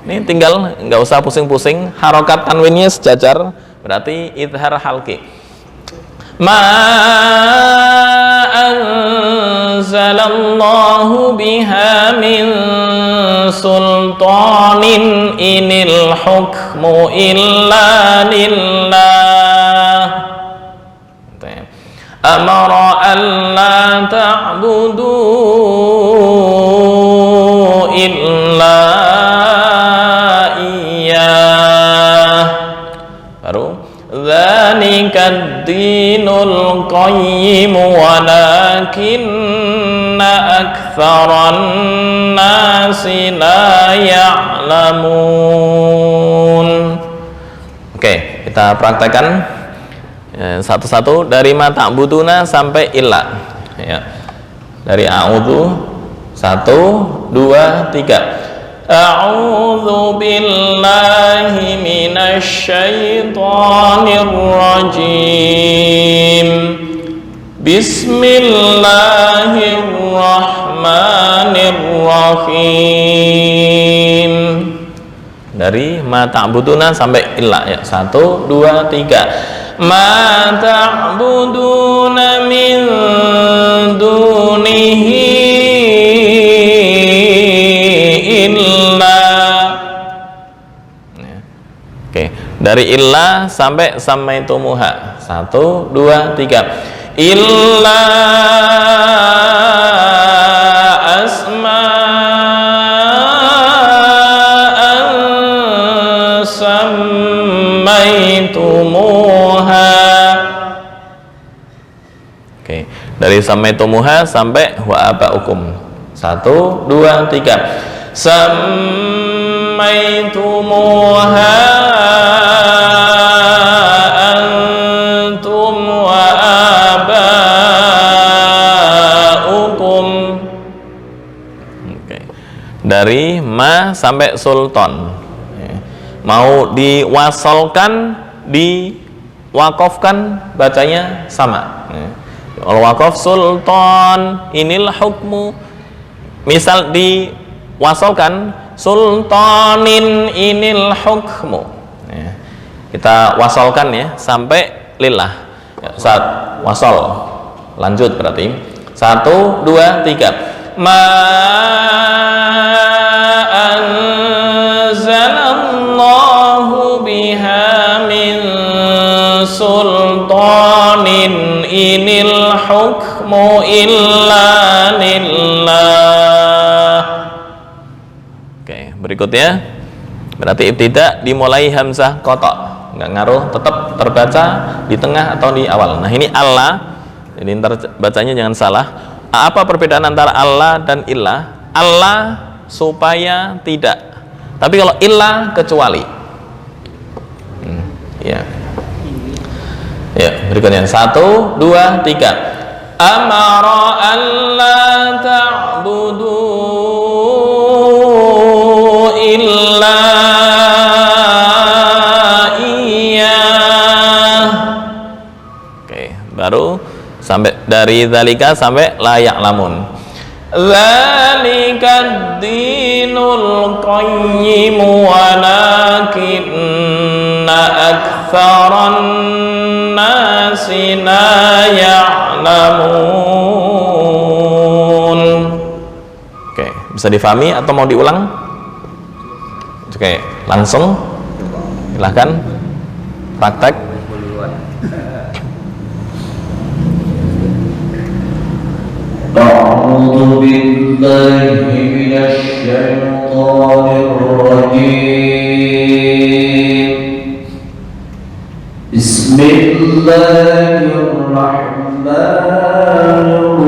Ini tinggal nggak usah pusing-pusing, harokat tanwinnya sejajar, berarti idhar halqi. Ma anzalallahu biha min sultanin inil hukmu illa lillah. Amara an la ta'budu illa iyyah. Baru dzalikad dinul qayyim walakinna aktsaran nasi la ya'lamun. Oke, kita praktekkan satu-satu dari ma ta'buduna sampai illa ya. Dari a'udzu 1 2 3. A'udzu billahi minasy syaithanir rajim. Bismillahirrahmanirrahim. Dari ma ta'buduna sampai illa ya. 1 2 3. Ma ta'buduna min dunihi illa. Oke, dari illa sampai samaitumuha. 1 2 3. Illa asma'an sammaitumuha. Dari samaitumuha sampai wa abaukum. 1 2 3. Samaitumuha antum wa abaukum. Oke. Dari ma sampai sultan. Mau diwasolkan, diwakofkan, bacanya sama. Al-waqaf sultan inil hukmu. Misal diwasolkan sultanin inil hukmu ya. Kita wasolkan ya sampai lillah ya, saat wasol lanjut berarti 1 2 3. Ma anzalallahu biha min sultanin inil hukmu illa lillah. Oke, berikutnya berarti ibtida dimulai hamzah qata, nggak ngaruh, tetap terbaca di tengah atau di awal. Nah ini Allah, jadi ntar bacanya jangan salah. Apa perbedaan antara Allah dan illah? Allah supaya tidak, tapi kalau illah kecuali. Ya. Ya, berikutnya 1 2 3. Amara alla ta'budu illa dari dzalika sampai la ya'lamun. Dzalikad dinul qayyim walakinna aktsaran nasi la ya'lamun. Oke, bisa difahami atau mau diulang? Oke, langsung silahkan praktek. أعوذ بالله من الشيطان الرجيم بسم الله الرحمن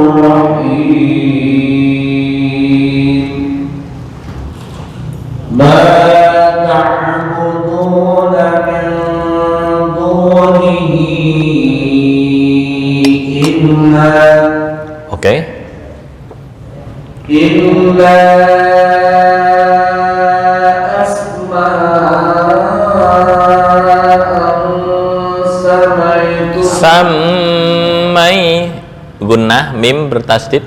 الرحيم ما تعبدون من دونه إلا Sammai gunnah mim bertasdid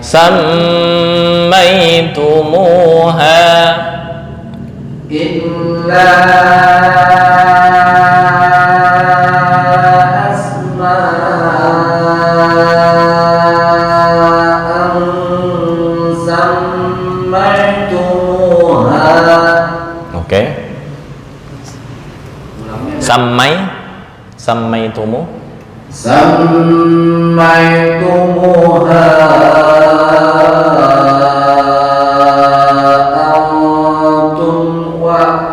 sammaitumuha Inna Oke. Sammaitumu antum wa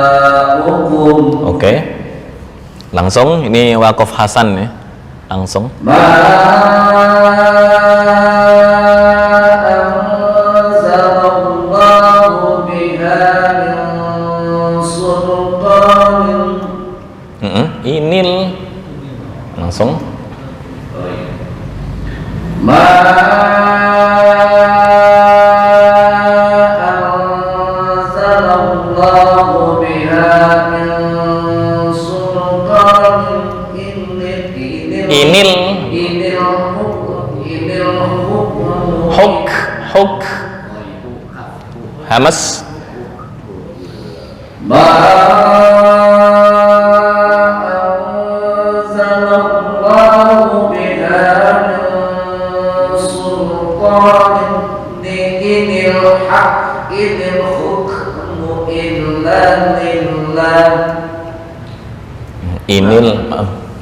aba'ukum. Oke. Langsung ini waqaf Hasan ya. Langsung. Inil langsung anzalallahu biha min sultanin inil huk hamas inil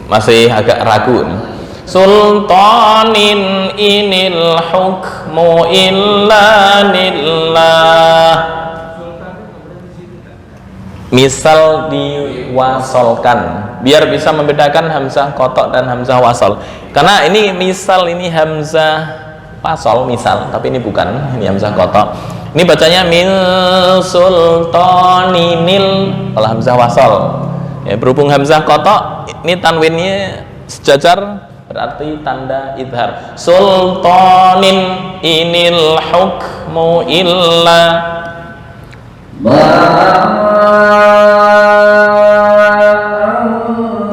masih agak ragu nih. Sultanin inil hukmu illa lillah. Misal diwasolkan biar bisa membedakan hamzah kotok dan hamzah wasol, karena ini misal ini hamzah wasol misal, tapi ini bukan, ini hamzah kotok. Ini bacanya min sultaninil kalau hamzah wasol ya, berhubung hamzah kotok ini tanwinnya sejajar berarti tanda idhar. Sultanin inil hukmu illa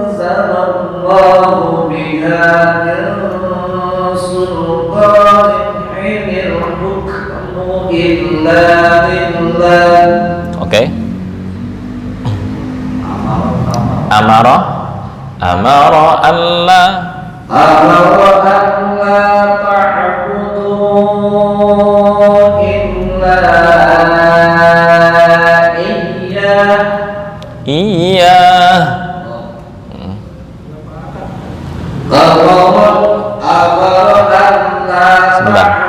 anzalallahu biha min sultanin inil hukmu illa lillah. Oke. Amara Allah ta'budu illa iya sebentar.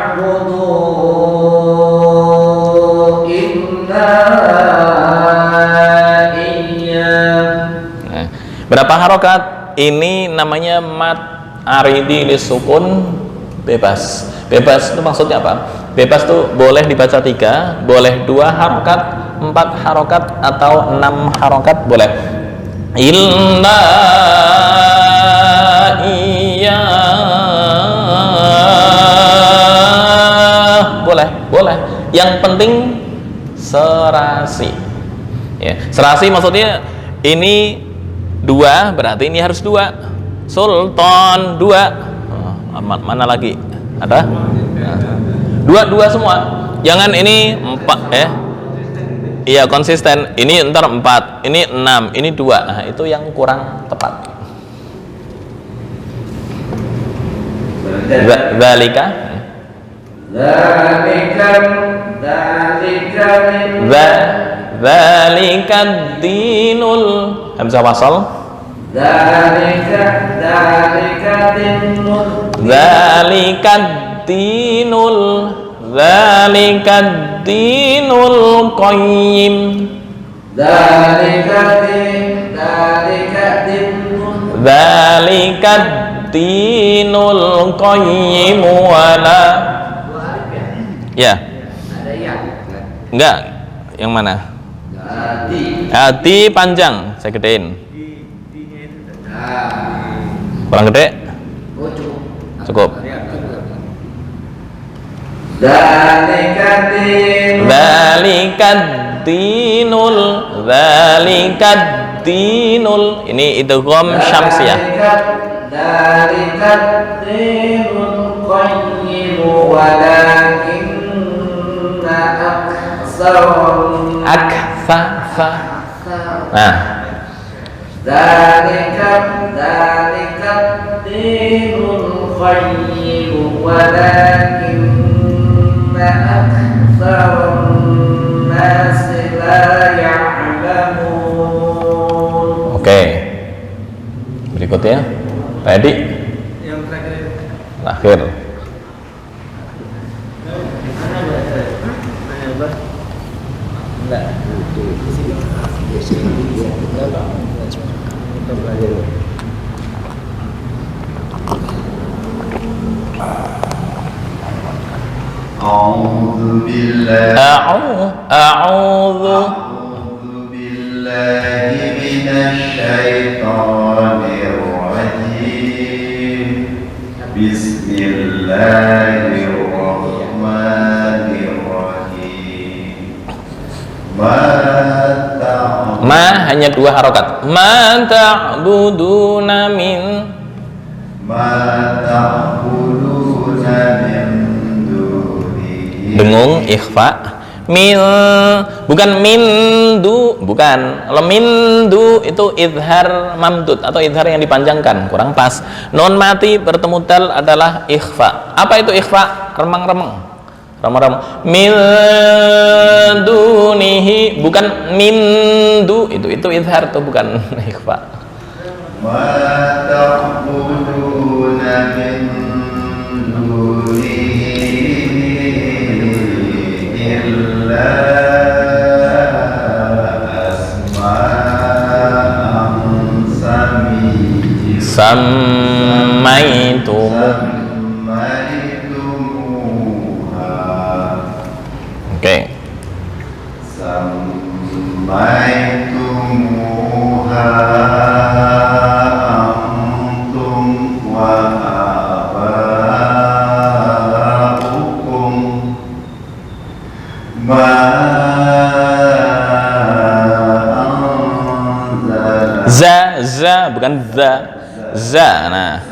Berapa harokat? Ini namanya mat aridi lisukun bebas. Bebas itu maksudnya apa? Bebas itu boleh dibaca 3, boleh 2 harokat, 4 harokat, atau 6 harokat boleh. Illa iya boleh. Yang penting serasi. Ya, serasi maksudnya ini dua, berarti ini harus dua. Sultan dua. Mana lagi? Ada? Dua semua. Jangan ini 4 iya konsisten. Ini ntar 4, ini 6, ini 2. Nah, itu yang kurang tepat. Dzalika dinul hamzah wasal. Dzalika dinul qayyim. Dzalika dinul qayyim wala. Ya. Enggak. Yang mana? Hati panjang, saya gedein. Kurang gede? Cukup. Dzalika dinul. Ini idgham syamsiyah. Dzalika dinul qayyim walakinna aktsara. Nah. Dzalika dinul qayyim walakinna aktsara an-nas la ya'lamun. Oke. Berikutnya, Pak Edi. Yang terakhir. A'udzu billahi minasy syaithanir rajim. Bismillahirrahmanirrahim. Ma hanya 2 harokat. Ma ta'buduna min. Dengung ikhfa. Min bukan mindu, bukan. Kalau mindu itu idhar mamdud atau idhar yang dipanjangkan, kurang pas. Nun mati bertemu dal adalah ikhfa. Apa itu ikhfa? Remang-remang. Min dunihi, bukan mindu, itu idhar tuh, bukan ikhfa. Ma ta'buduna min dunihi illa asma'an sammaitumuha. Oke. Sammaitumuha antum wa aba'ukum ma anzala. Za bukan za. Nah.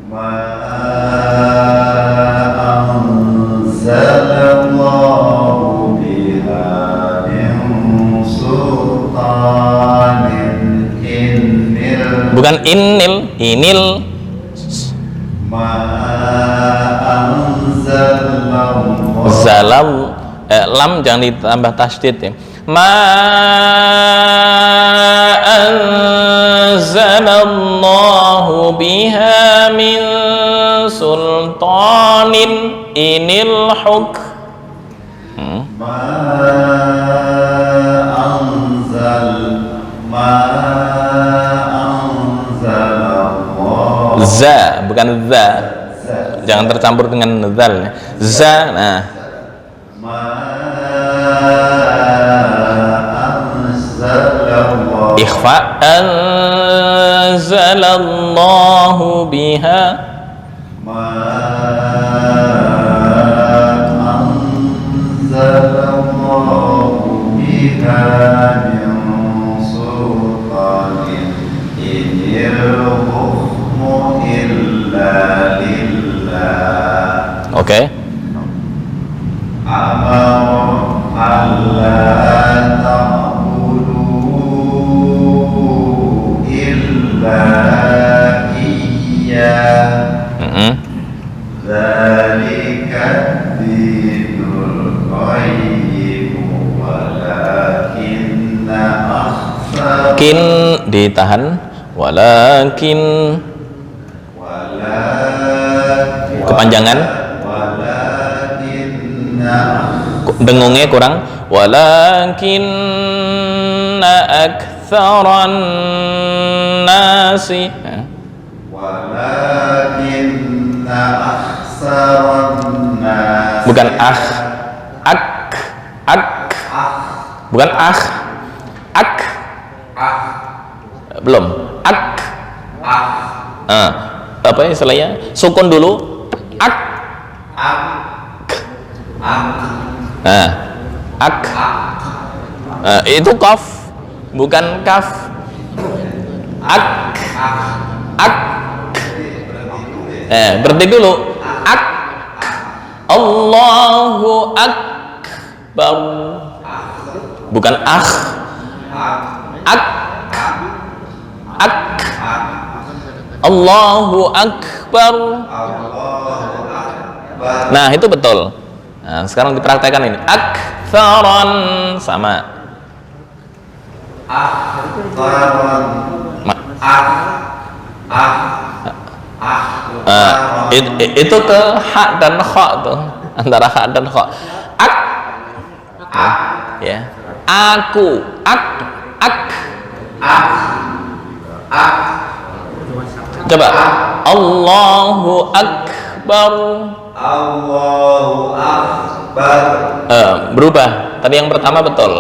Ma anzalallahu biha min sultanin innil. Bukan inil. Ma anzalallahu. Zalal lam jangan ditambah tasydid ya. Ma anzalallahu biha min sultanin inil hukm. Ma anzalallahu. Za bukan za. Jangan tercampur dengan zal. Za. Nah. Ikhfa anzalallahu biha. Ma anzalallahu biha min sultanin Oke. Amar alla ta'budu illa iyyah dzalika dinul qayyim walakinna aktsar Kin ditahan, walakin kepanjangan, dengungnya kurang, walakinna aktsaran nasi, walakinna aktsaran nas bukan ak, bukan ak, belum, apa ya istilahnya, sukun dulu, itu qaf bukan kaf, berhenti dulu, Allahu akbar, bukan Allahu akbar. Nah itu betul. Nah, sekarang dipraktekkan ini, aktsaran sama. Itu ke ha dan kha tuh, antara ha dan kha. Ya. Aku, coba, Allahu akbar. Allahu akbar. Berubah. Tadi yang pertama betul.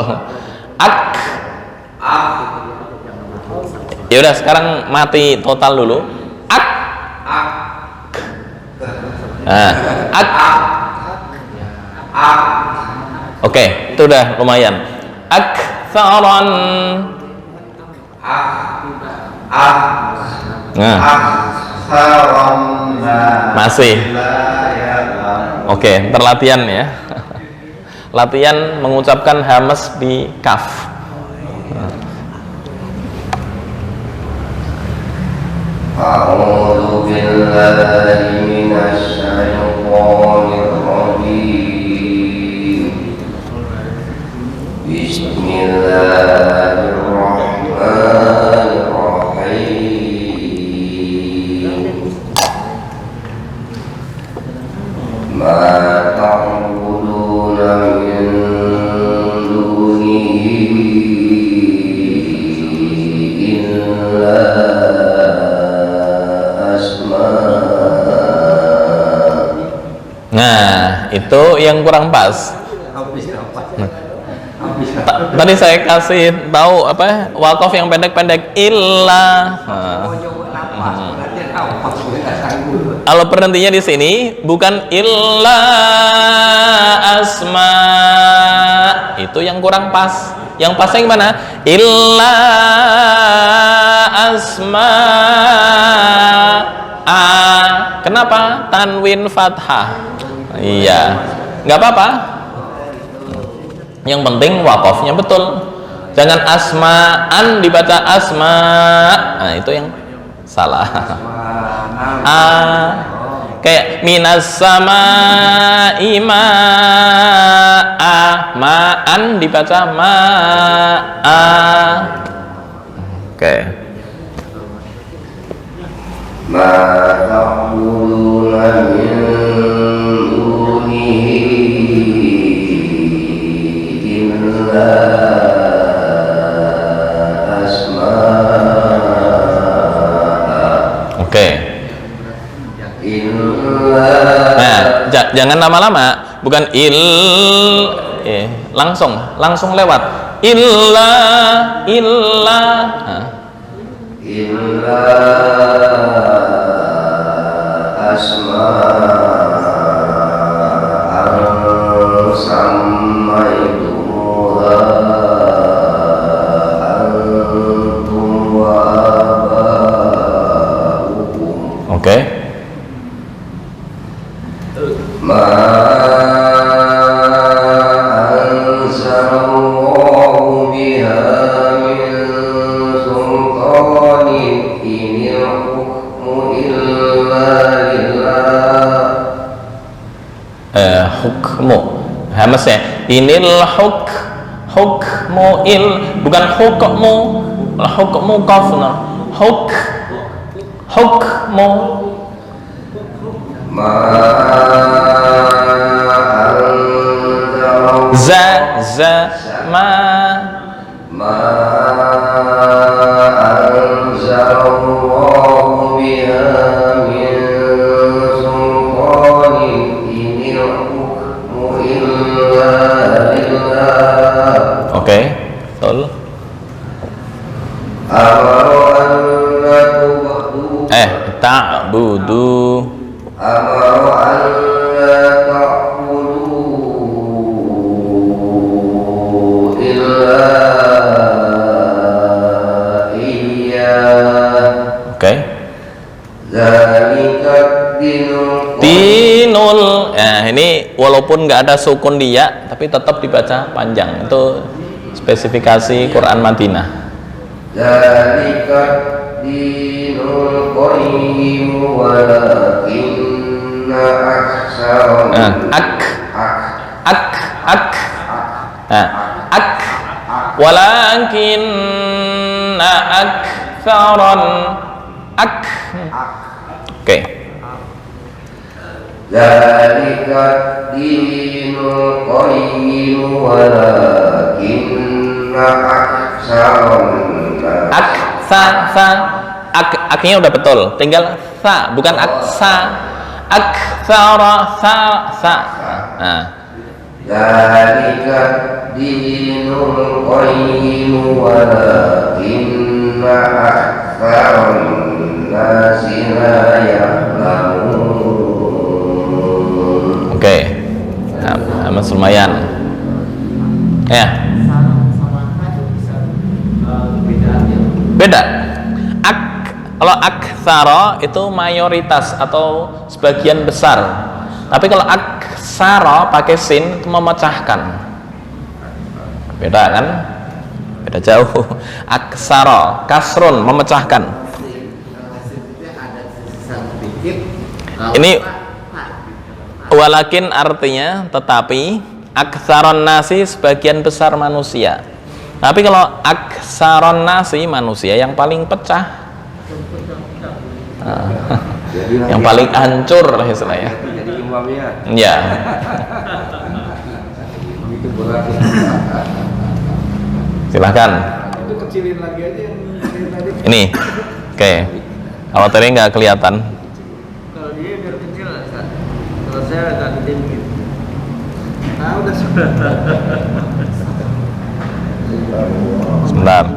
Ya udah, sekarang mati total dulu. Oke, itu udah lumayan. Aktsaran. Nah, masih. Oke, terlatihan ya. Latihan mengucapkan hamas di kaf. A'udzu billahi minasy syaithanir rajim. Bismillahirrahmanirrahim. Ma ta'buduna min dunihi illa Nah, itu yang kurang pas. Tadi saya kasih tahu apa wakaf yang pendek-pendek illa. Kalau berhentinya di sini bukan illa asma, itu yang kurang pas. Yang pasnya gimana? Illa asma. Kenapa? Tanwin fathah. Iya, nggak apa-apa. Yang penting wakafnya betul. Jangan asma'an dibaca asma. Nah, itu yang salah. Kayak minas sama'i ma'a. Ma'an dibaca ma'a. Oke. Ma ta'buduna min dunihi illa asma'a. Oke. Nah, jangan lama-lama, bukan langsung lewat. Illa. Nah. Illa asma'an sammaitumuha antum wa aba'ukum. Oke. ما أنزل الله بها من سلطان إن الحكم إلا لله. Hukmu hamas ya, inil hukmu bukan hukmu, hukmu qafna, hukmu ma anzalallahu biha min sultanin inil hukmu illa lillah. Oke, betul. Ta'budu Amaro an la ta'budu illa iyyah. Oke. Zalika dinul. Nah, ini walaupun nggak ada sukun dia, tapi tetap dibaca panjang. Itu spesifikasi Quran Madinah. Zalika dinul qayyim walakinna aktsaran walakinna aktsaran oke. Zalika dinul qayyim walakinna aktsaran aknya udah betul, tinggal sa, bukan aksa, aksara sa. Nah, Zalika dinul qayyim walakinna aktsaran nasi la ya'lamun. oke. Nah, mas lumayan. Ya. Beda. Kalau aktsara itu mayoritas atau sebagian besar. Tapi kalau aksara pakai sin itu memecahkan. Beda kan? Beda jauh. Aksara, kasrun memecahkan. Ini walakin artinya tetapi, aktsaron nasi sebagian besar manusia. Tapi kalau aksaron nasi manusia yang paling pecah, yang paling hancur lah istilahnya. Jadi imamnya. Ya. Itu berat. Silahkan. Itu kecilin lagi aja yang tadi. Ini, oke. Kalau tadi nggak kelihatan. Kalau dia biar kecil, Ustaz. Kalau saya agak gede begitu. Nah, udah sudah. Sebentar.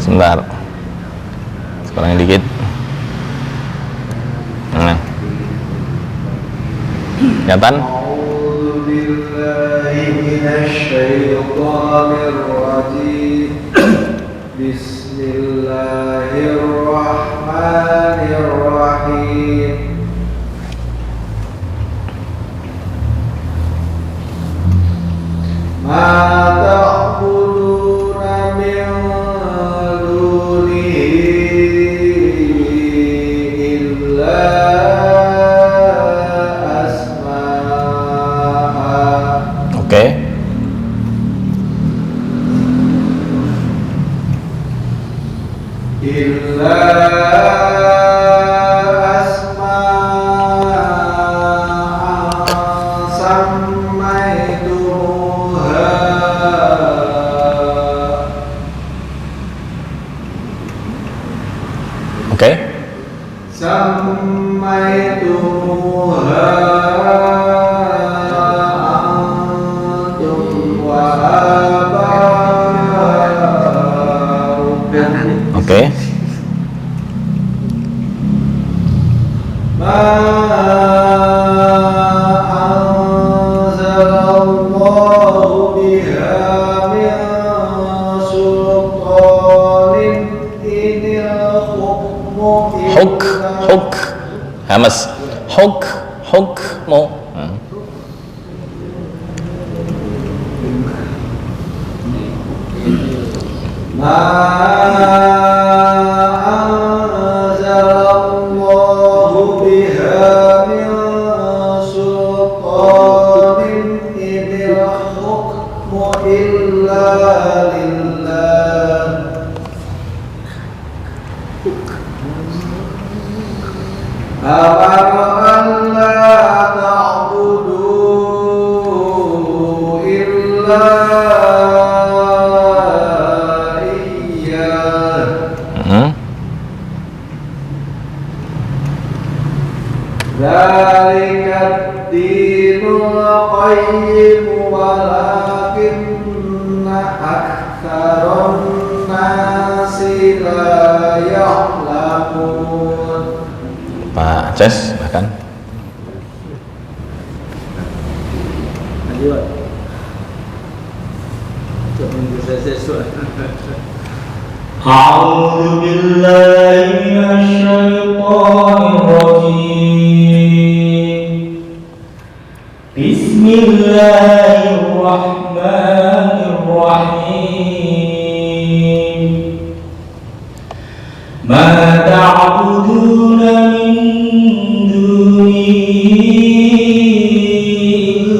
Sebentar. Sekarang dikit. Nah. Kelihatan? Bismillahirrahmanirrahim. Ma ta'buduna min dunihi illa asma'a. Oke. Illa asma'an sammaitumuha Oke. sammaitumuha antum wa aba'ukum Oke. ma anzalallahu biha min hamas. Hukmu. Ma anzalallahu biha min sultanin inil hukmu illa lillah. Amara an la ta'budu illa Dzalika dinul qayyim walakinna aktsaron nasi la ya'lamun. Pak Ces bahkan. Lanjut. Jangan sesuai. أعوذ بالله من الشيطان الرجيم بسم الله الرحمن الرحيم ما تعبدون من دونه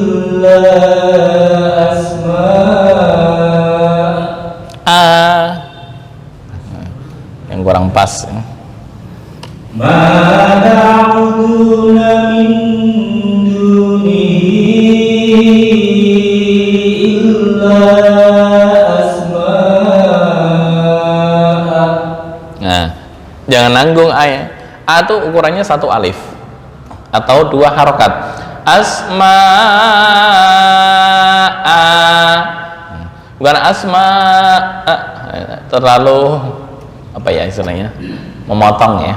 إلا yang kurang pas ya. Ma ta'buduna min dunihi illa asma'a. Nah, jangan nanggung A ya. A itu ukurannya 1 alif atau 2 harokat. Asma'a, bukan asma'a, terlalu apa ya istilahnya, memotong ya.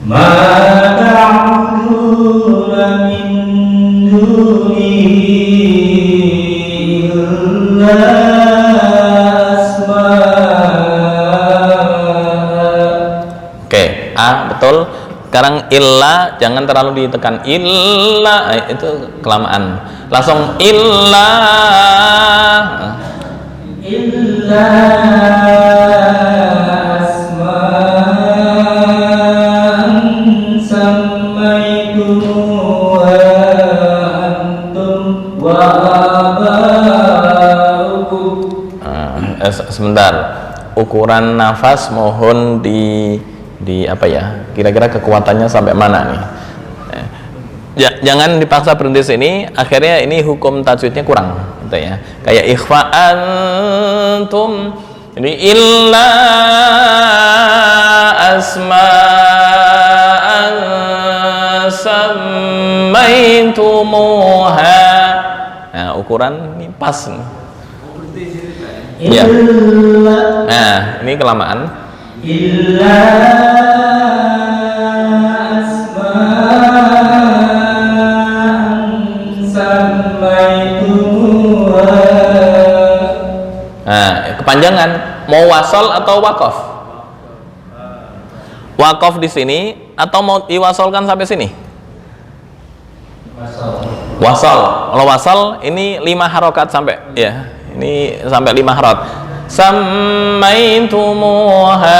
Ma ta'buduna min dunihi illa asma'a. Oke, A betul. Sekarang illa jangan terlalu ditekan, illa itu kelamaan. Langsung illa asma'an sammaitumuha antum wa aba'ukum. Sebentar, ukuran nafas mohon di apa ya, kira-kira kekuatannya sampai mana nih ya, jangan dipaksa berhenti sini, akhirnya ini hukum tajwidnya kurang gitu ya, kayak ikhfa antum, jadi illa asma'an sammaitumuha. Nah, ukuran ini pas nih. Ya. Nah, ini kelamaan. Illa asma'an sammaitumuha. Nah, kepanjangan mau wasol atau wakof? Wakof di sini atau mau diwasolkan sampai sini? Wasol. Kalau wasol ini 5 harokat sampai ya. Ini sampai 5 harokat. Sammaitumuha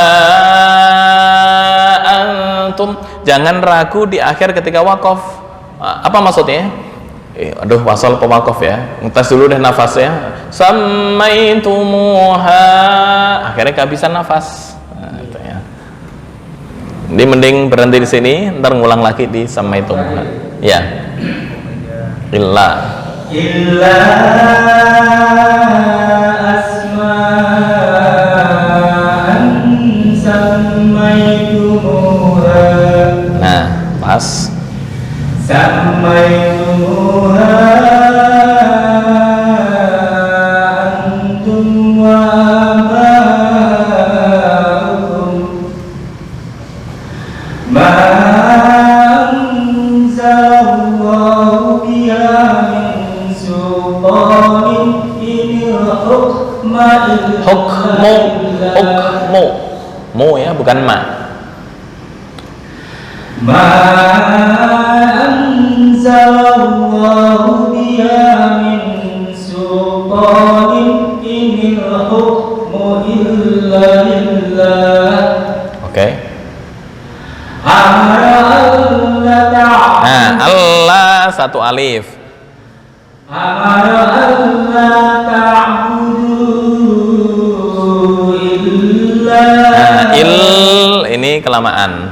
antum. Jangan ragu di akhir ketika wakof. Apa maksudnya? Aduh, wasol apa wakof ya? Ngetes dulu deh nafasnya. Sammaitumuha, akhirnya kehabisan nafas. Nah, itu ya. Jadi mending berhenti di sini, ntar ngulang lagi di sammaitumuha. Ya. Illa nah, pas. Sammaitumuha antum wa aba'ukum ma anzalallahu biha min sultanin inil hukma Hukmu, hukmu, mu ya, bukan ma. ma anzalallahu biha min sultanin inil hukmu illa lillah. Oke. Nah, Allah satu alif. Amara alla ta'budu illa. Nah, ini kelamaan.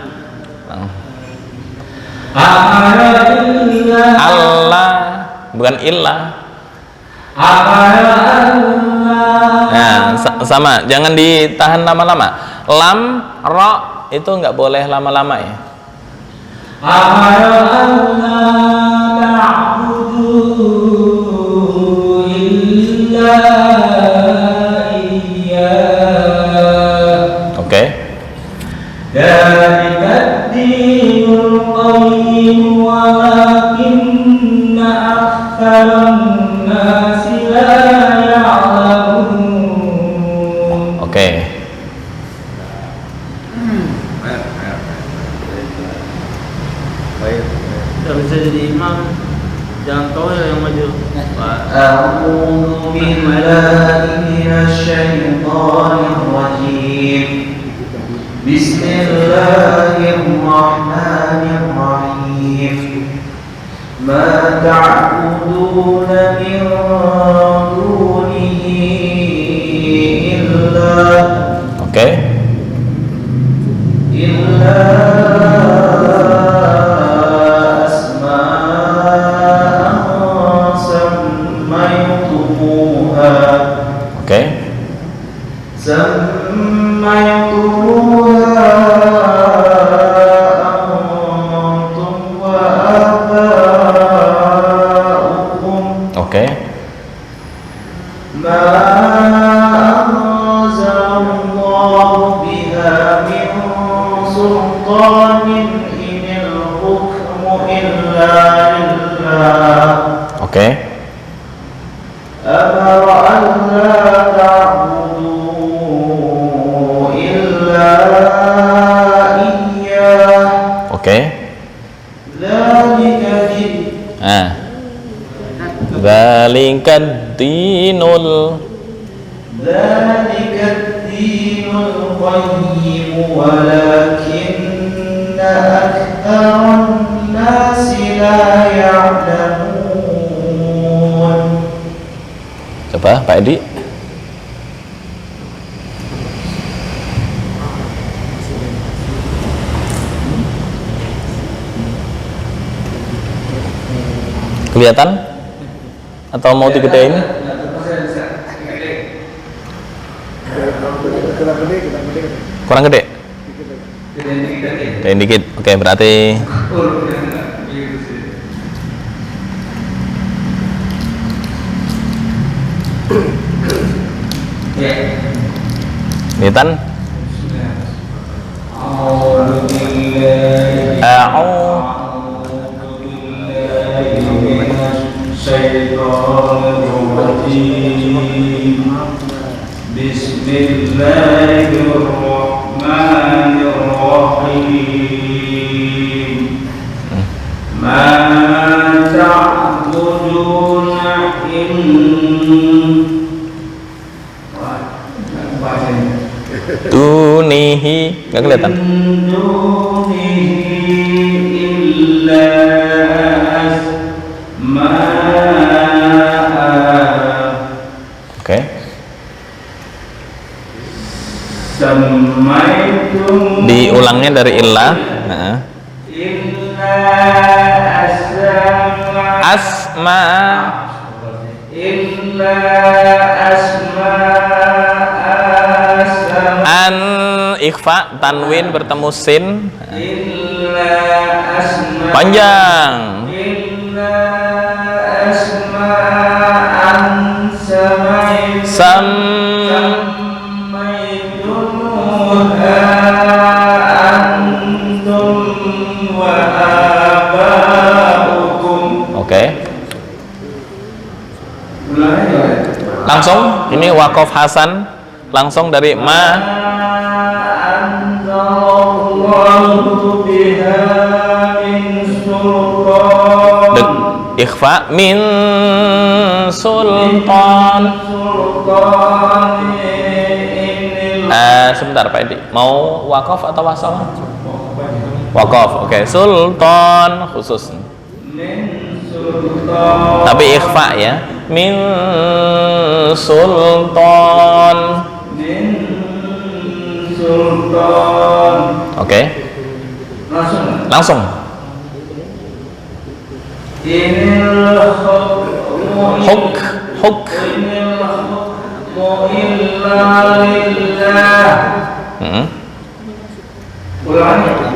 Amara illa. Allah bukan illah. Amara alla. Nah, sama, jangan ditahan lama-lama. Lam, ro itu nggak boleh lama-lama ya. Amara alla ta'budu illa iyyah. Oke. Dzalika dinul qayyim walakinna aktsaran nasi la ya'lamun. Oke. Tidak bisa jadi imam, jangan kau yang maju. أعوذ بالله من الشيطان الرجيم بسم الله الرحمن الرحيم ما تعبدون من دونه Oke. إلا Oke. سميتموها أنتم وآباؤكم Oke. ما أنزل الله بها من سلطان إن الحكم إلا لله Oke. أمر ألا تعبدوا إلا إياه Oke. ذلك دين Nah. Dzalika dinul. ذلك الدين القيم ولكن أكثر الناس لا يعلمون. Coba Pak Edi. Kelihatan? Atau mau digedein? Kurang gede? Gedein dikit. Oke, berarti kelihatan? Bismillahirrahmanirrahim. Ma ta'buduna Dunihi, nggak kelihatan? Oke. Diulangnya dari illah. Nah. Asma. An ikhfa tanwin bertemu sin. Panjang. Oke. Langsung ini waqaf Hasan langsung dari ma anzalallahu biha Dek, ikhfa min sultan. Sebentar Pak Edi, mau wakaf atau wasal? Wakaf, oke. Sultan khusus. Tapi ikhfa ya. Min sultan. Oke. Langsung. Huk.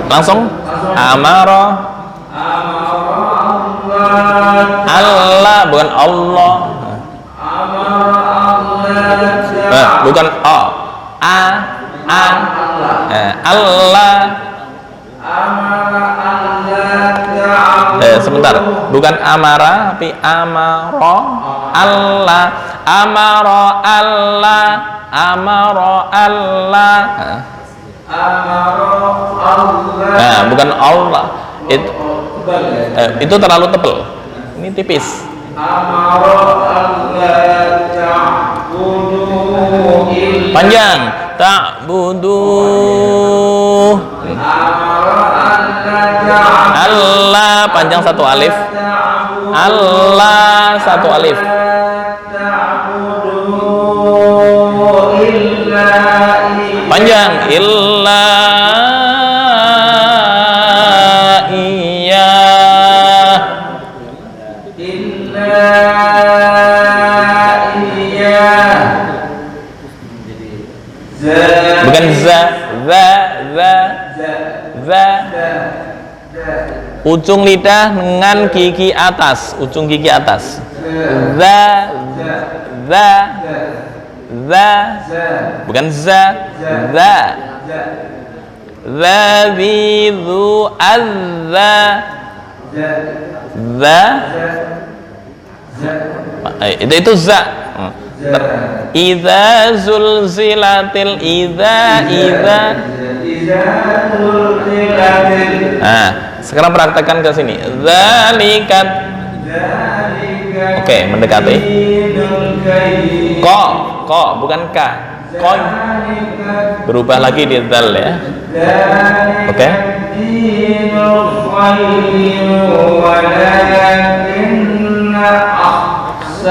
Langsung. Amara. Allah, bukan Allah. Bukan O. Allah. Sebentar, bukan amara tapi amara. Allah. Amara Allah. Amara Allah. Bukan Allah. Itu terlalu tebal. Ini tipis. Panjang. Ta'budu. Allah panjang satu alif. Allah satu alif. Panjang. Illa iya. Bukan za. Ujung lidah dengan gigi atas, ujung gigi atas. Bukan za. Zabidu azza. Itu za. Idza zulzilatil sekarang praktekkan ke sini. Zalikat. Oke, mendekati. Ko, bukan ka. Ko. Berubah lagi di zal ya. Oke.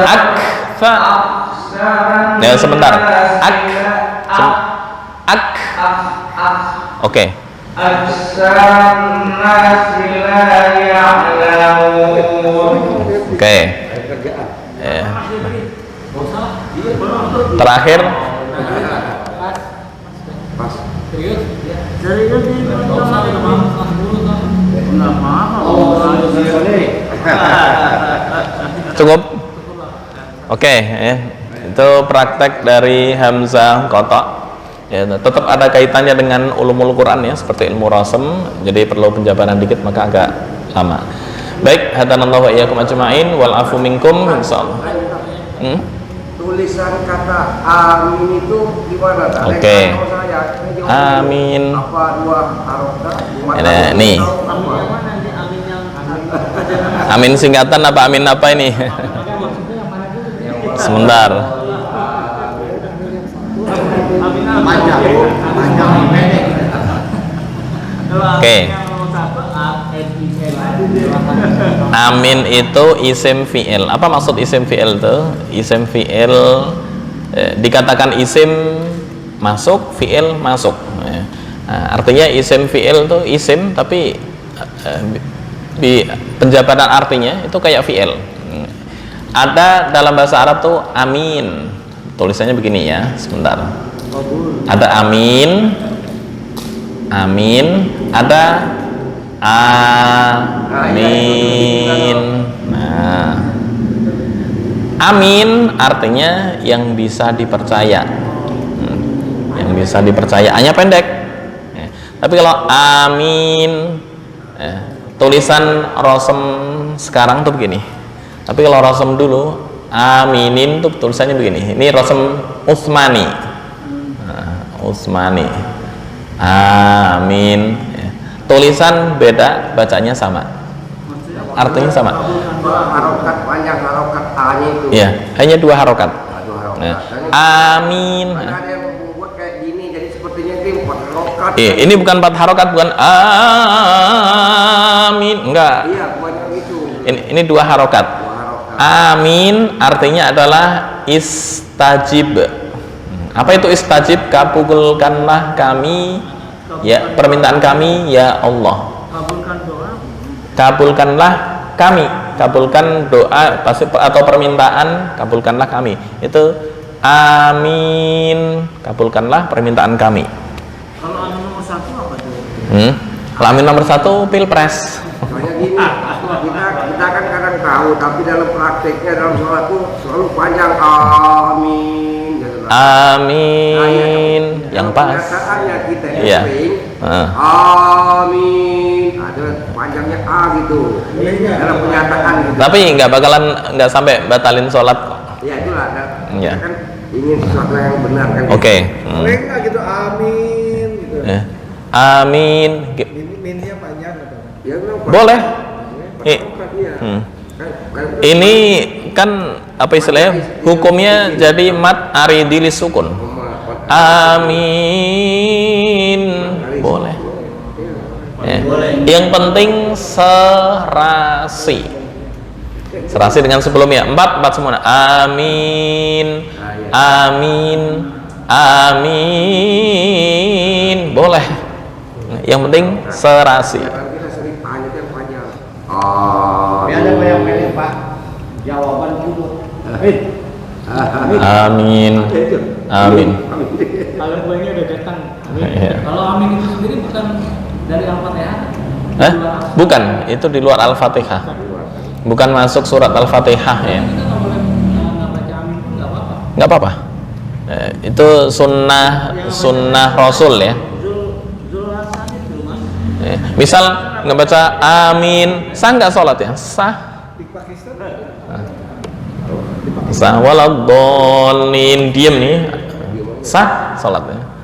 Akfa. Ya, sebentar. Oke. Oke. Terakhir. Cukup. Oke, ya. Itu praktek dari Hamzah Qata. Ya, tetap ada kaitannya dengan ulumul Quran ya, seperti ilmu rasem, jadi perlu penjabaran dikit maka agak lama. Baik, hadanallahu wa iyyakum ajma'in wal afu minkum insyaallah. Tulisan kata amin itu gimana? Oke. Amin. Apa dua harokat? Nih. Amin singkatan apa amin apa ini? Sebentar. Oke. Amin itu isim fi'il. Apa maksud isim fi'il itu? Isim fi'il dikatakan isim masuk, fi'il masuk. Artinya isim fi'il itu isim tapi di penjabaran artinya itu kayak fi'il. Ada dalam bahasa Arab tuh amin. Tulisannya begini ya, sebentar. Ada amin, ada amin. Nah, amin artinya yang bisa dipercaya, yang bisa dipercaya. Hanya pendek. Tapi kalau amin, tulisan rosem sekarang tuh begini. Tapi kalau rosem dulu, aminin tuh tulisannya begini. Ini rosem Utsmani. Utsmani. Amin. Tulisan beda, bacanya sama. artinya sama. Harokat panjang, harokat A-nya itu. Iya, hanya 2 harokat. Aduh, harokat. Nah, Dan amin. ada yang membuat kayak gini, jadi sepertinya itu 4 harokat. Ini bukan 4 harokat, bukan amin, enggak. Iya, bukan itu. Ini 2 harokat. 2 harokat. Amin artinya adalah istajib. Apa itu istajib? Kabulkanlah kami, ya permintaan kami, ya Allah. Kabulkan doa. Kabulkanlah kami, kabulkan doa pasti atau permintaan, kabulkanlah kami. Itu amin, kabulkanlah permintaan kami. Kalau amin nomor 1 apa tuh? Kalau amin nomor 1 pilpres. Soalnya gini, kita kan kadang tahu, tapi dalam prakteknya dalam sholat tuh selalu panjang amin. Gitu lah. Amin, yang pas. Kenyataannya kita ini Iya. sering Heeh. amin, ada panjangnya A gitu. Dalam pernyataan gitu. Tapi nggak sampai batalin sholat kok. Ya itulah, Iya. kita kan ingin sesuatu yang benar kan. Oke. Boleh nggak gitu amin gitu. Amin. Minnya panjang gitu. Ya, memang Boleh. Iya. Ini kan apa istilahnya? Hukumnya jadi mat aridil sukun. Amin. Boleh. Ya. Yang penting serasi. Serasi dengan sebelumnya. 4 semua. Amin. Amin. Amin. Boleh. Yang penting serasi. Kita sering tanya yang panjang. Ada yang pilih Pak jawaban dulu. Amin. Amin. Kalau gue ini udah datang. Iya. Kalau amin itu sendiri bukan dari Al-Fatihah. Bukan, itu di luar Al-Fatihah. Bukan masuk surat Al-Fatihah ya. Kita nggak boleh nggak baca amin pun nggak apa-apa. Nggak apa-apa. Itu sunnah Rasul ya. Zul Hasan itu mas. Misal ngebaca amin, sah nggak sholat ya? Sah. Di Pakistan. Sah waladhdallin, diem nih. Sah sholatnya.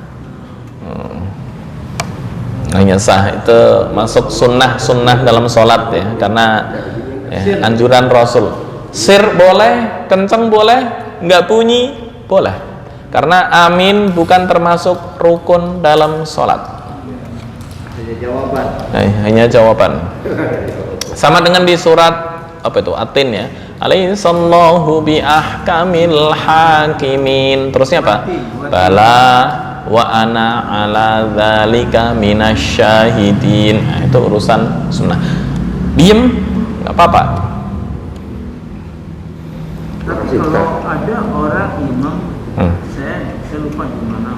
Hanya sah, itu masuk sunnah dalam sholat ya, karena ya, anjuran Rasul. Sir boleh, kenceng boleh, nggak bunyi boleh, karena amin bukan termasuk rukun dalam sholat. Hanya jawaban. Sama dengan di surat apa itu Atin ya, alaihissallahu bi ahkamil hakimin. Terusnya apa? Bala wa ana ala dzalika minasyahidin. Nah, itu urusan sunnah. Diem nggak apa-apa. Tapi kalau ada orang imam, saya lupa di mana,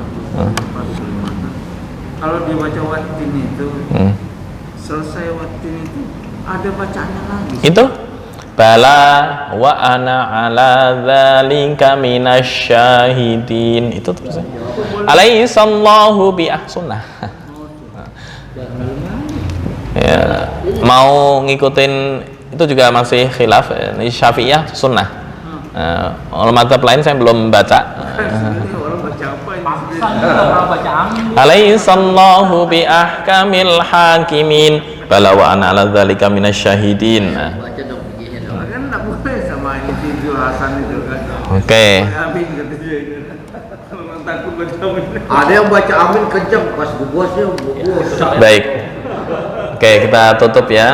kalau dibaca watin itu, selesai watin itu ada bacaannya lagi. Itu bala wa ana ala dzalika minasyahidin. Itu terusnya. Alaihissallahu bi ahsunnah. Ya, mau ngikutin itu juga masih khilaf. Ini Syafi'iyah sunnah. Mazhab lain saya belum baca. Alaihissallahu bi ahkamil hakimin bala wa ana ala dzalika minasyahidin. Baca dong begini dong. Kan enggak boleh sama ini Zul Hasan itu kan. Oke. Amin kata dia itu. Kalau takut baca amin. Ada yang baca amin kencang pas bubosnya bubos. Baik. Oke, kita tutup ya.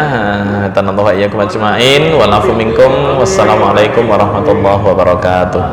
Tanallahu iyyakum ajmain wa lafu minkum. Wassalamualaikum warahmatullahi wabarakatuh.